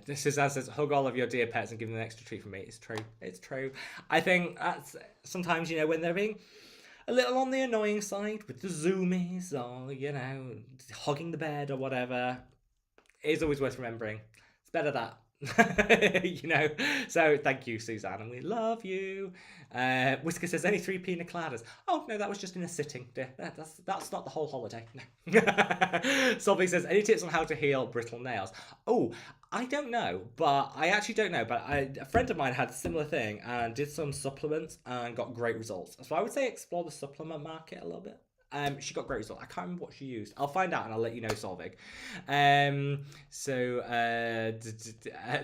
This is says, hug all of your dear pets and give them an extra treat from me. It's true. I think that's sometimes, when they're being a little on the annoying side with the zoomies or, hugging the bed or whatever, it is always worth remembering. It's better that. So thank you, Suzanne, and we love you. Whisker says, any 3 pina coladas? Oh no, that was just in a sitting, dear. That's not the whole holiday. No. Solving says, any tips on how to heal brittle nails? Oh, I don't know, but I actually don't know, but a friend of mine had a similar thing and did some supplements and got great results. So I would say explore the supplement market a little bit. She got great results. I can't remember what she used. I'll find out and I'll let you know, Solvig.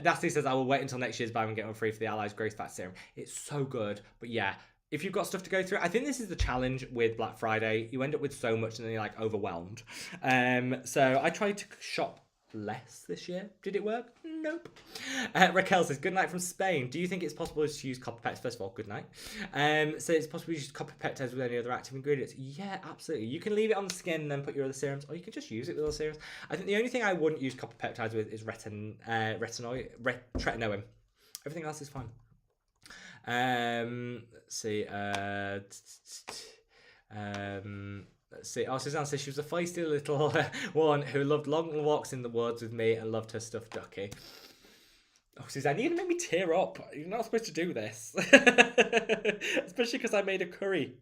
Nasty says, I will wait until next year's buy and get one free for the Allies Growth Fat Serum. It's so good. But yeah, if you've got stuff to go through, I think this is the challenge with Black Friday. You end up with so much and then you're like overwhelmed. So I tried to shop less this year. Did it work? Nope. Raquel says, good night from Spain. Do you think it's possible to use copper peptides? First of all, good night. So it's possible to use copper peptides with any other active ingredients? Yeah, absolutely. You can leave it on the skin and then put your other serums, or you can just use it with other serums. I think the only thing I wouldn't use copper peptides with is retinoid. Everything else is fine. Let's see. Let's see. Oh, Suzanne says she was a feisty little one who loved long walks in the woods with me and loved her stuffed ducky. Oh, Suzanne, you're going to make me tear up. You're not supposed to do this. Especially because I made a curry.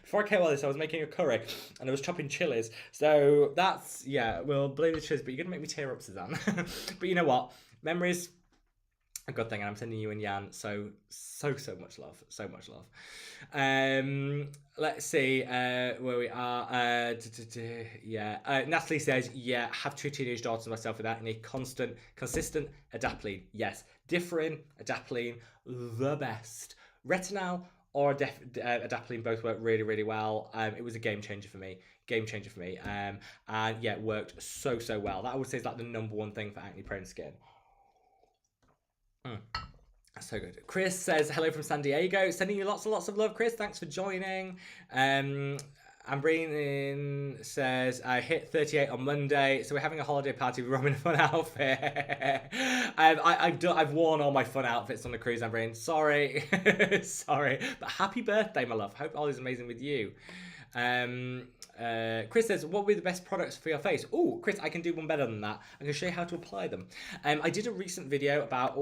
Before I came on this, I was making a curry and I was chopping chilies. So that's, we'll blame the chilies, but you're going to make me tear up, Suzanne. But you know what? Memories, a good thing, and I'm sending you and Jan so much love. So much love. Let's see where we are. Natalie says, have 2 teenage daughters myself with acne. Consistent adapalene. Yes, differing adapalene, the best. Retinol or adapalene both work really well. It was a game changer for me. And yeah, it worked so well. That I would say is like the number one thing for acne prone skin. So good. Chris says, hello from San Diego. Sending you lots and lots of love, Chris. Thanks for joining. Ambreen says, I hit 38 on Monday, so we're having a holiday party with Rob in a fun outfit. I've worn all my fun outfits on the cruise, Ambreen. Sorry. But happy birthday, my love. Hope all is amazing with you. Chris says, what would be the best products for your face? Oh, Chris, I can do one better than that. I can show you how to apply them. I did a recent video about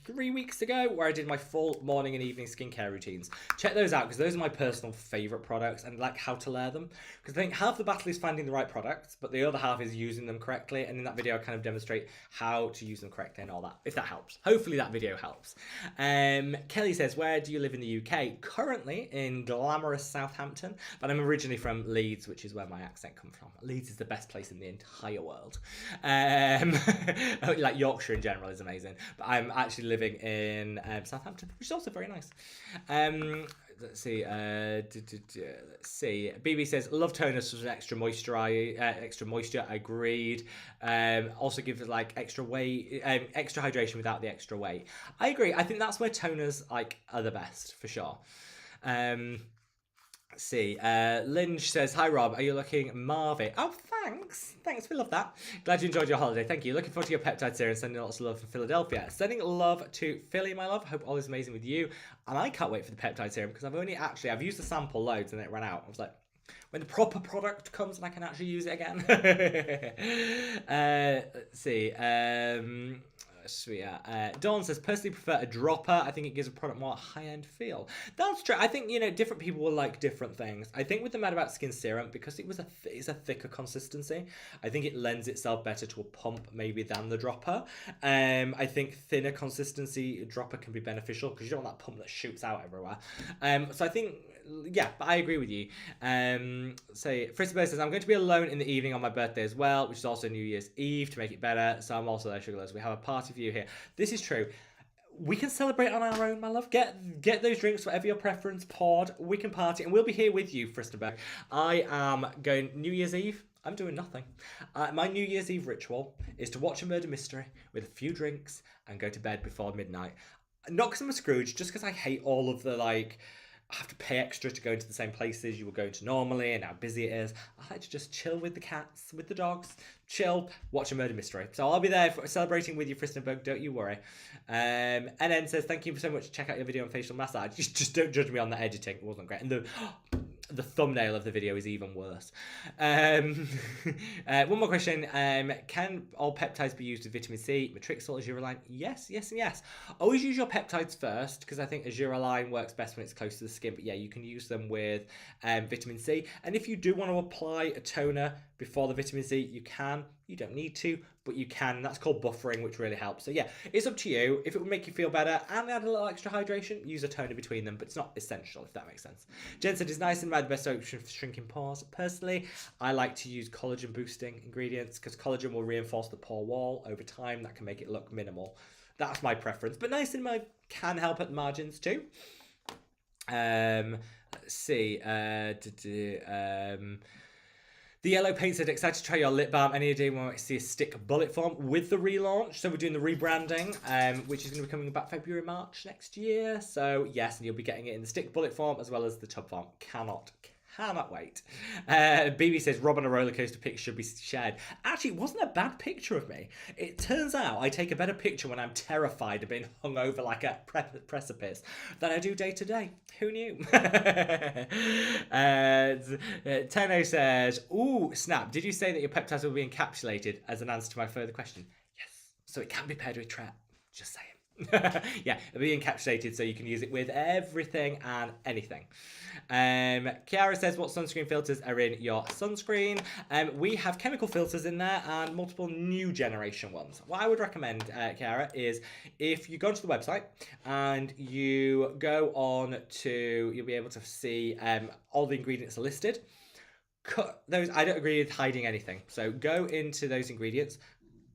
3 weeks ago where I did my full morning and evening skincare routines. Check those out because those are my personal favourite products and like how to layer them. Because I think half the battle is finding the right products, but the other half is using them correctly. And in that video, I kind of demonstrate how to use them correctly and all that, if that helps. Hopefully that video helps. Kelly says, where do you live in the UK? Currently in glamorous Southampton, but I'm originally from Leeds, which is where my accent comes from. Leeds is the best place in the entire world. Like Yorkshire in general is amazing, but I'm actually living in Southampton, which is also very nice. Let's see. Let's see. BB says, love toners for extra moisture. Extra moisture. Agreed. Also gives it like extra weight, extra hydration without the extra weight. I agree. I think that's where toners like are the best for sure. Let's see. Lynch says, hi Rob, are you looking Marvy? Oh, thanks. Thanks, we love that. Glad you enjoyed your holiday. Thank you. Looking forward to your peptide serum. Sending lots of love from Philadelphia. Sending love to Philly, my love. Hope all is amazing with you. And I can't wait for the peptide serum because I've used the sample loads and it ran out. I was like, when the proper product comes and I can actually use it again. Let's see. Sweet. Dawn says, personally prefer a dropper. I think it gives a product more high-end feel. That's true. I think, different people will like different things. I think with the Mad About Skin Serum, because it's a thicker consistency, I think it lends itself better to a pump maybe than the dropper. I think thinner consistency dropper can be beneficial because you don't want that pump that shoots out everywhere. So I think, yeah, but I agree with you. Frisbee says, I'm going to be alone in the evening on my birthday as well, which is also New Year's Eve to make it better. So I'm also there, Sugarless. We have a party for you here. This is true. We can celebrate on our own, my love. Get those drinks, whatever your preference, poured. We can party, and we'll be here with you, Fristenberg. I am going New Year's Eve. I'm doing nothing. My New Year's Eve ritual is to watch a murder mystery with a few drinks and go to bed before midnight. Not because I'm a Scrooge, just because I hate all of the, like, I have to pay extra to go into the same places you were going to normally and how busy it is. I like to just chill with the cats, with the dogs, chill, watch a murder mystery. So I'll be there celebrating with you, Fristenberg, don't you worry. NN says, thank you so much. Check out your video on facial massage. Just don't judge me on the editing. It wasn't great. And the thumbnail of the video is even worse. One more question. Can all peptides be used with vitamin C, Matrixyl, Azuraline? Yes, yes, and yes. Always use your peptides first because I think Azuraline works best when it's close to the skin. But yeah, you can use them with vitamin C. And if you do want to apply a toner before the vitamin C, you can. You don't need to, but you can. That's called buffering, which really helps. So yeah, it's up to you. If it would make you feel better and add a little extra hydration, use a toner between them, but it's not essential, if that makes sense. Jen said, it's nice and the best option for shrinking pores. Personally, I like to use collagen boosting ingredients because collagen will reinforce the pore wall over time. That can make it look minimal. That's my preference, but niacinamide can help at the margins too. Let's see. The Yellow Paint said, excited to try your lip balm any day when I see a stick bullet form with the relaunch. So we're doing the rebranding, which is going to be coming about February, March next year. So yes, and you'll be getting it in the stick bullet form as well as the tub form. Cannot wait. BB says, Rob on a roller coaster pic should be shared. Actually, it wasn't a bad picture of me. It turns out I take a better picture when I'm terrified of being hung over like a precipice than I do day to day. Who knew? Tenno says, ooh, snap. Did you say that your peptides will be encapsulated as an answer to my further question? Yes. So it can be paired with Tret. Just saying. Yeah, it'll be encapsulated so you can use it with everything and anything. Kiara says, what sunscreen filters are in your sunscreen? We have chemical filters in there and multiple new generation ones. What I would recommend, Kiara, is if you go onto the website and you go on to, you'll be able to see all the ingredients are listed. Cut those. I don't agree with hiding anything, so go into those ingredients,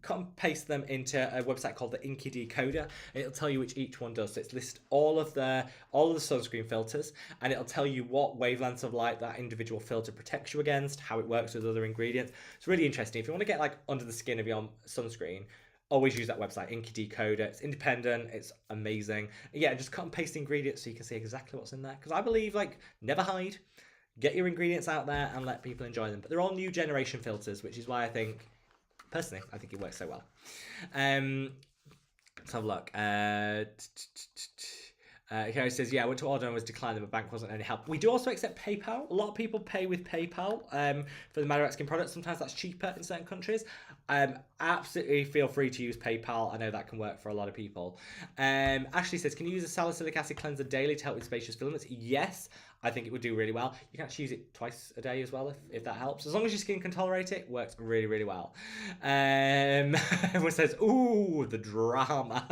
cut and paste them into a website called the Inky Decoder. It'll tell you which each one does. So it's list all of the sunscreen filters, and it'll tell you what wavelengths of light that individual filter protects you against, how it works with other ingredients. It's really interesting. If you want to get like under the skin of your sunscreen, always use that website, Inky Decoder. It's independent. It's amazing. Yeah, just cut and paste the ingredients so you can see exactly what's in there. Because I believe, like, never hide. Get your ingredients out there and let people enjoy them. But they're all new generation filters, which is why I think, personally, I think it works so well. Let's have a look. He says, yeah, I went to order and was declined and my bank wasn't any help. We do also accept PayPal. A lot of people pay with PayPal for the Madarak Skin products. Sometimes that's cheaper in certain countries. Absolutely feel free to use PayPal. I know that can work for a lot of people. Ashley says, can you use a salicylic acid cleanser daily to help with sebaceous filaments? Yes, I think it would do really well. You can actually use it twice a day as well if that helps. As long as your skin can tolerate it, works really, really well. Everyone says, ooh, the drama.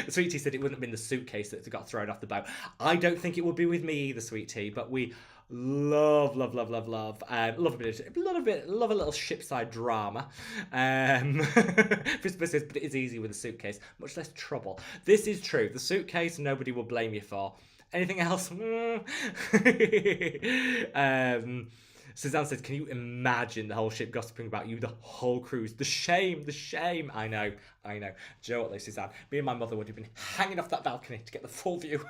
Sweet Tea said it wouldn't have been the suitcase that got thrown off the boat. I don't think it would be with me either, Sweet Tea, but we love love a little shipside drama. Christopher says, but it is easy with a suitcase, much less trouble. This is true. The suitcase, nobody will blame you for. Anything else? Suzanne says, can you imagine the whole ship gossiping about you, the whole cruise? The shame. I know. Do you know what though, Suzanne? Me and my mother would have been hanging off that balcony to get the full view.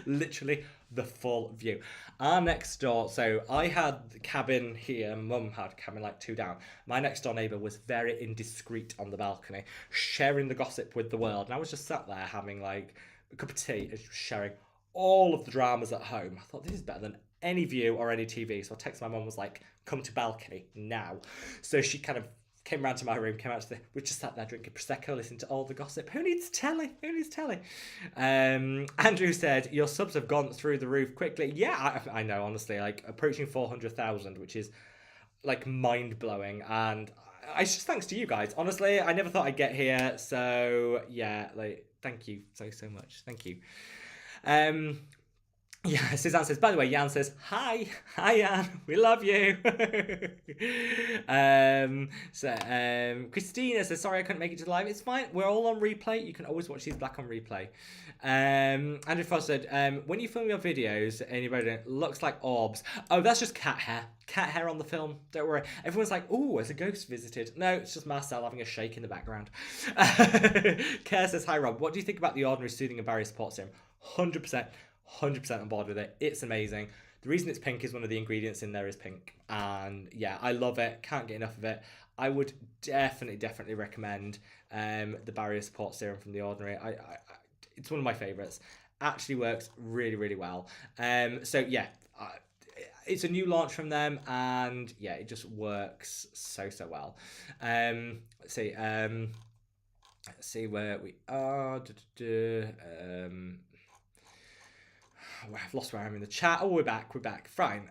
Literally the full view. Our next door, so I had the cabin here, Mum had cabin like 2 down. My next door neighbour was very indiscreet on the balcony, sharing the gossip with the world. And I was just sat there having like a cup of tea and sharing all of the dramas at home. I thought, this is better than any view or any TV. So I texted my mum, was like, come to balcony now. So she kind of came round to my room, came out to we just sat there drinking Prosecco, listening to all the gossip. Who needs telly? Andrew said, your subs have gone through the roof quickly. Yeah, I know, honestly, like approaching 400,000, which is like mind-blowing. And it's just thanks to you guys. Honestly, I never thought I'd get here. So yeah, like, thank you so much. Thank you. Yeah, Suzanne says, by the way, Jan says, hi Jan, we love you. Christina says, sorry I couldn't make it to the live. It's fine, we're all on replay. You can always watch these back on replay. Andrew Frost said, when you film your videos, anybody it looks like orbs. Oh, that's just cat hair on the film, don't worry. Everyone's like, oh, has a ghost visited? No, it's just Marcel having a shake in the background. Care says, hi Rob, what do you think about the Ordinary Soothing and Barrier Support Serum? 100% on board with it. It's amazing. The reason it's pink is one of the ingredients in there is pink, and yeah, I love it. Can't get enough of it. I would definitely recommend the Barrier Support Serum from The Ordinary. It's one of my favorites. Actually works really well. So yeah, it's a new launch from them, and yeah, it just works so well. Let's see where we are. I've lost where I'm in the chat. Oh, we're back. Fine.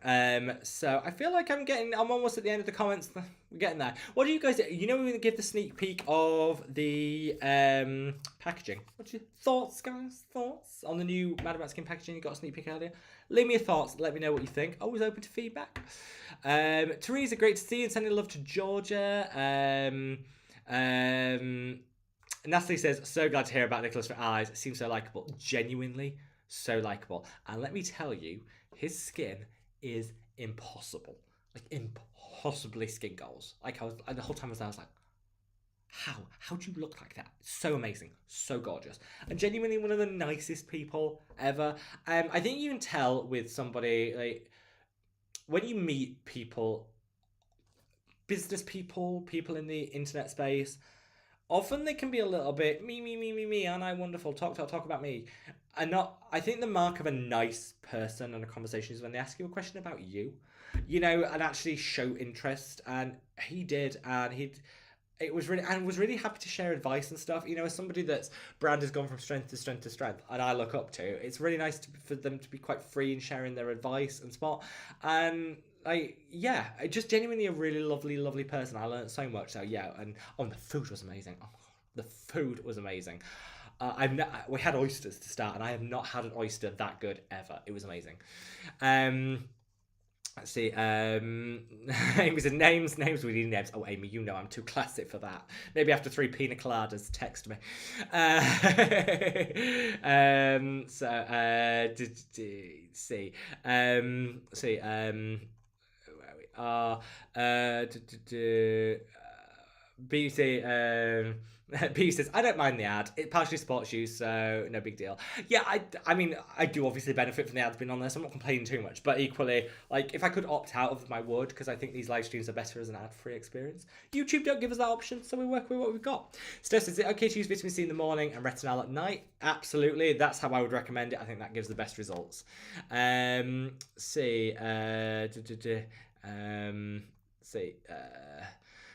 So I feel like I'm almost at the end of the comments. We're getting there. What do you guys, we're going to give the sneak peek of the packaging. What's your thoughts, guys? Thoughts on the new Mad About Skin packaging? You got a sneak peek earlier. Leave me your thoughts. Let me know what you think. Always open to feedback. Teresa, great to see you, and sending love to Georgia. Natalie says, so glad to hear about Nicholas for eyes. It seems so likeable. Genuinely so likeable. And let me tell you, his skin is impossible. Like, impossibly skin goals. Like, the whole time I was like, how do you look like that? So amazing, so gorgeous, and genuinely one of the nicest people ever. I think you can tell with somebody, like, when you meet people, business people in the internet space, often they can be a little bit me, aren't I wonderful? Talk about me. I think the mark of a nice person in a conversation is when they ask you a question about you, and actually show interest. And he did, and it was really happy to share advice and stuff. As somebody that's brand has gone from strength to strength to strength, and I look up to, it's really nice for them to be quite free in sharing their advice and spot. And just genuinely a really lovely person. I learned so much. So yeah, and the food was amazing. The food was amazing. We had oysters to start, and I have not had an oyster that good ever. It was amazing. Let's see. Amy said, names. We need names. Oh, Amy, I'm too classic for that. Maybe after 3 pina coladas, text me. See. Where we are. Beauty, Beauty says, I don't mind the ad. It partially supports you, so no big deal. Yeah, I mean, I do obviously benefit from the ads being on there, so I'm not complaining too much. But equally, like, if I could opt out of them, I would, because I think these live streams are better as an ad-free experience. YouTube don't give us that option, so we work with what we've got. Steph, is it okay to use vitamin C in the morning and retinol at night? Absolutely. That's how I would recommend it. I think that gives the best results.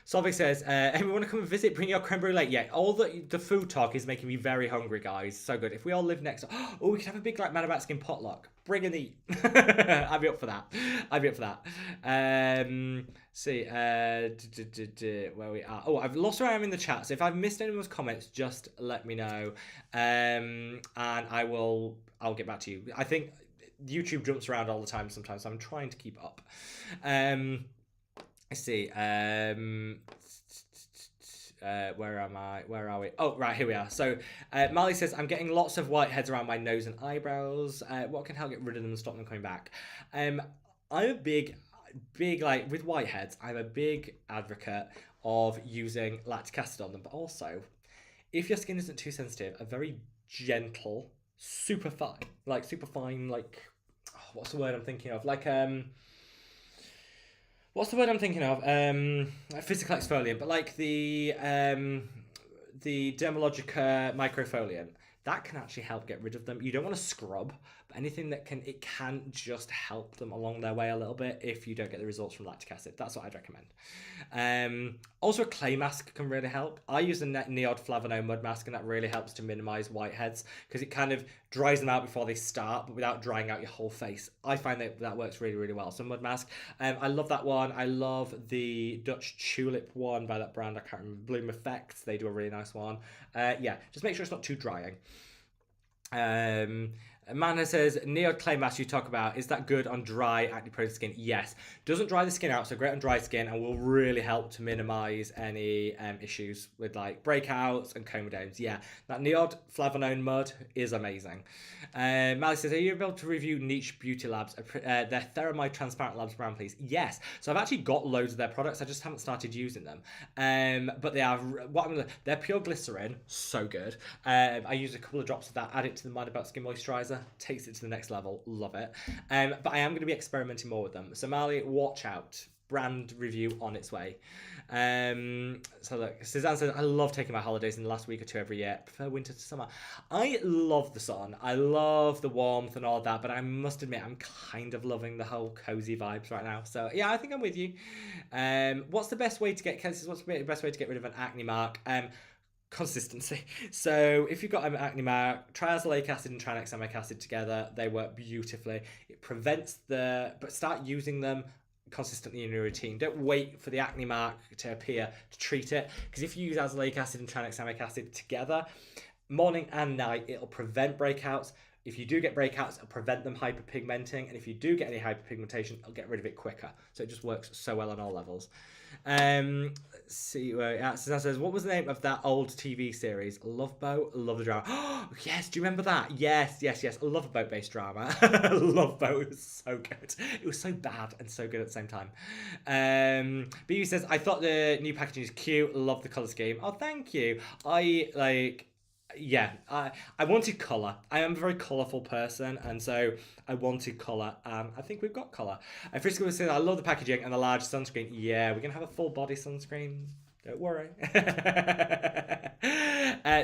Solvik says, hey, we want to come and visit, bring your creme brulee. Yeah, all the food talk is making me very hungry, guys. So good. If we all live next, oh, we could have a big like Mad About Skin potluck. Bring and eat. I'd be up for that. Where we are. Oh, I've lost where I am in the chat. So if I've missed anyone's comments, just let me know. And I'll get back to you. I think YouTube jumps around all the time sometimes, so I'm trying to keep up. Let's see. Where am I? Where are we? Oh, right, here we are. So, Marley says, I'm getting lots of whiteheads around my nose and eyebrows. What can help get rid of them and stop them coming back? I'm a big, like, with whiteheads, I'm a big advocate of using lactic acid on them. But also, if your skin isn't too sensitive, a very gentle, super fine, like, what's the word I'm thinking of? Like, what's the word I'm thinking of? Physical exfoliant, but like the Dermalogica microfoliant. That can actually help get rid of them. You don't want to scrub, but anything that can just help them along their way a little bit if you don't get the results from lactic acid. That's what I'd recommend. Also, a clay mask can really help. I use a Neod Flavonone mud mask, and that really helps to minimize whiteheads because it kind of dries them out before they start, but without drying out your whole face. I find that works really, really well. So mud mask, I love that one. I love the Dutch Tulip one by that brand. I can't remember. Bloom Effects. They do a really nice one. Yeah, just make sure it's not too drying. Amanda says, Neod clay mask you talk about, is that good on dry acne-prone skin? Yes. Doesn't dry the skin out, so great on dry skin and will really help to minimize any issues with like breakouts and comedones. Yeah, that Neod Flavonone mud is amazing. Mally says, are you able to review Niche Beauty Labs? Their Ceramide Transparent Labs brand, please. Yes. So I've actually got loads of their products. I just haven't started using them. But they are, they're pure glycerin. So good. I use a couple of drops of that, add it to the Mind About Skin Moisturizer. Takes it to the next level. Love it. But I am going to be experimenting more with them. So Marley, watch out. Brand review on its way. So look, Suzanne says, I love taking my holidays in the last week or two every year. Prefer winter to summer. I love the sun. I love the warmth and all of that, but I must admit, I'm kind of loving the whole cozy vibes right now. So yeah, I think I'm with you. What's the best way to get rid of an acne mark? Consistency. So if you've got an acne mark, triazelaic acid and tranexamic acid together, they work beautifully. It prevents but start using them consistently in your routine. Don't wait for the acne mark to appear to treat it, because if you use azelaic acid and tranexamic acid together, morning and night, it'll prevent breakouts. If you do get breakouts, it'll prevent them hyperpigmenting, and if you do get any hyperpigmentation, it'll get rid of it quicker. So it just works so well on all levels. See where Suzanne says, what was the name of that old TV series? Love Boat, Love the Drama. Oh, yes, do you remember that? Yes. I love a boat-based drama. Love Boat, it was so good. It was so bad and so good at the same time. BU says, I thought the new packaging is cute. Love the colour scheme. Oh, thank you. Yeah, I wanted colour. I am a very colourful person, and so I wanted colour. I think we've got colour. Frisco was saying, I love the packaging and the large sunscreen. Yeah, we're going to have a full body sunscreen. Don't worry.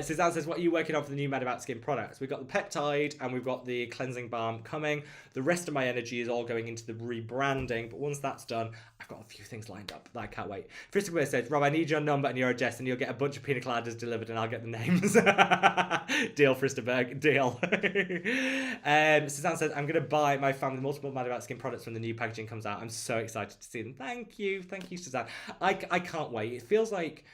Suzanne says, what are you working on for the new Mad About Skin products? We've got the peptide and we've got the cleansing balm coming. The rest of my energy is all going into the rebranding, but once that's done, I've got a few things lined up that I can't wait. Christopher says, Rob, I need your number and your address and you'll get a bunch of pina coladas delivered and I'll get the names. Deal, Fristerberg, deal. Suzanne says, I'm going to buy my family multiple Mad About Skin products when the new packaging comes out. I'm so excited to see them. Thank you, Suzanne. I can't wait. It feels like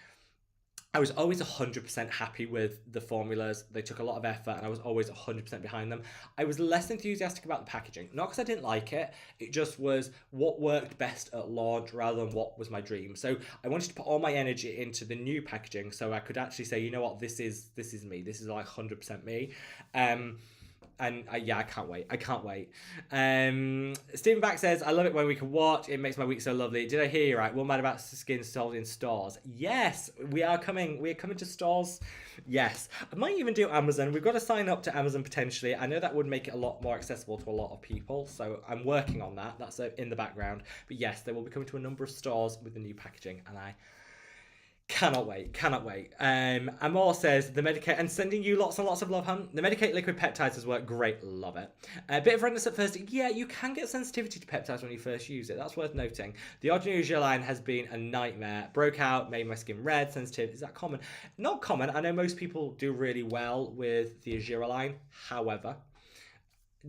I was always 100% happy with the formulas. They took a lot of effort and I was always 100% behind them. I was less enthusiastic about the packaging. Not because I didn't like it. It just was what worked best at launch rather than what was my dream. So I wanted to put all my energy into the new packaging so I could actually say, you know what, this is me. This is like 100% me. And yeah, I can't wait. I can't wait. Stephen Back says, I love it when we can watch. It makes my week so lovely. Did I hear you right? What Mad About Skin sold in stores? Yes, we are coming. We are coming to stores. Yes. I might even do Amazon. We've got to sign up to Amazon potentially. I know that would make it a lot more accessible to a lot of people. So I'm working on that. That's in the background. But yes, they will be coming to a number of stores with the new packaging. And I cannot wait, cannot wait. Amor says, the Medicate, and sending you lots and lots of love, hun. The Medicate liquid peptides has worked great, love it. A bit of redness at first. Yeah, you can get sensitivity to peptides when you first use it. That's worth noting. The ordinary gel line has been a nightmare. Broke out, made my skin red, sensitive. Is that common? Not common. I know most people do really well with the Azura line. However,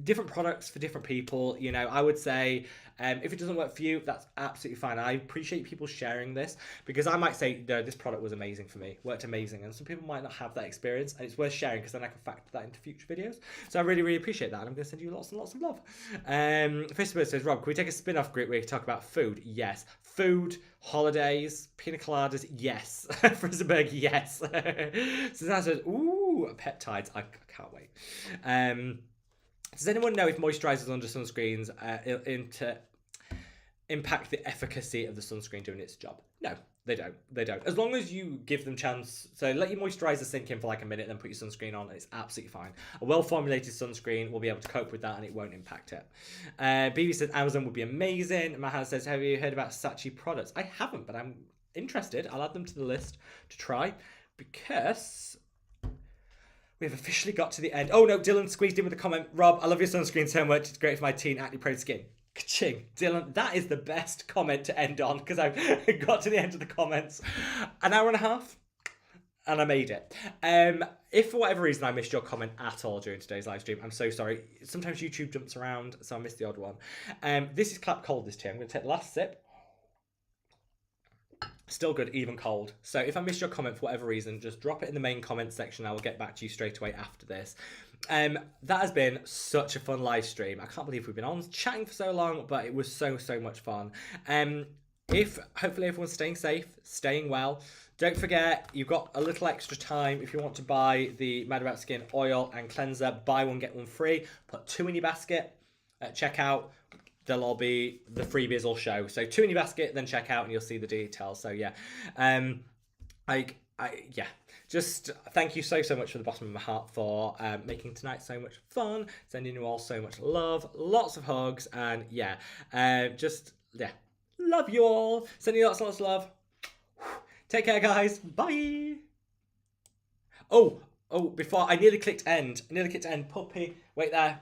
different products for different people. You know, I would say if it doesn't work for you, that's absolutely fine. I appreciate people sharing this, because I might say, no, this product was amazing for me, worked amazing, and some people might not have that experience, and it's worth sharing because then I can factor that into future videos. So I really, really appreciate that, and I'm going to send you lots and lots of love. Facebook says, Rob, can we take a spin-off group where we can talk about food? Yes. Food, holidays, pina coladas, yes. Frisenberg, yes. So that says, ooh, peptides, I can't wait. Does anyone know if moisturizers under sunscreens impact the efficacy of the sunscreen doing its job? No, they don't. They don't. As long as you give them chance. So let your moisturizer sink in for like a minute, then put your sunscreen on. It's absolutely fine. A well-formulated sunscreen will be able to cope with that, and it won't impact it. BB says Amazon would be amazing. Mahan says, have you heard about Saatchi products? I haven't, but I'm interested. I'll add them to the list to try, because we have officially got to the end. Oh no, Dylan squeezed in with a comment. Rob, I love your sunscreen so much. It's great for my teen acne-prone skin. Ka-ching. Dylan, that is the best comment to end on, because I've got to the end of the comments. An hour and a half, and I made it. If for whatever reason I missed your comment at all during today's live stream, I'm so sorry. Sometimes YouTube jumps around, so I missed the odd one. This is clap cold, this tea. I'm going to take the last sip. Still good, even cold. So if I missed your comment for whatever reason, just drop it in the main comment section. I will get back to you straight away after this. That has been such a fun live stream. I can't believe we've been on chatting for so long, but it was so much fun. If hopefully everyone's staying safe, staying well. Don't forget, you've got a little extra time if you want to buy the Mad About Skin oil and cleanser. Buy one, get one free. Put 2 in your basket at checkout. They'll all be, the freebies will show. So 2 in your basket, then check out and you'll see the details. So yeah, yeah, just thank you so much from the bottom of my heart for making tonight so much fun, sending you all so much love, lots of hugs, and yeah, love you all. Sending you lots and lots of love. Take care, guys. Bye. Oh, before I nearly clicked end. Puppy, wait there.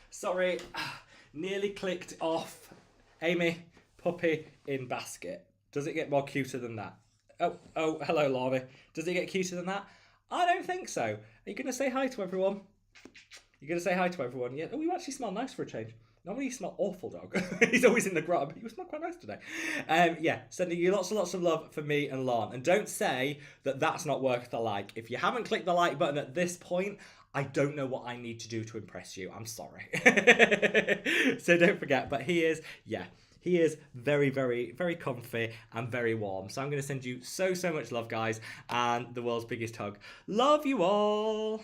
Sorry, nearly clicked off. Amy, puppy in basket. Does it get more cuter than that? Oh, hello, Lorna. Does it get cuter than that? I don't think so. Are you going to say hi to everyone? You're going to say hi to everyone? Yeah. Oh, you actually smell nice for a change. Normally you smell awful, dog. He's always in the grub. You smell quite nice today. Yeah, sending you lots and lots of love for me and Lon. And don't say that that's not worth the like. If you haven't clicked the like button at this point, I don't know what I need to do to impress you. I'm sorry. So don't forget. But he is very, very, very comfy and very warm. So I'm going to send you so much love, guys. And the world's biggest hug. Love you all.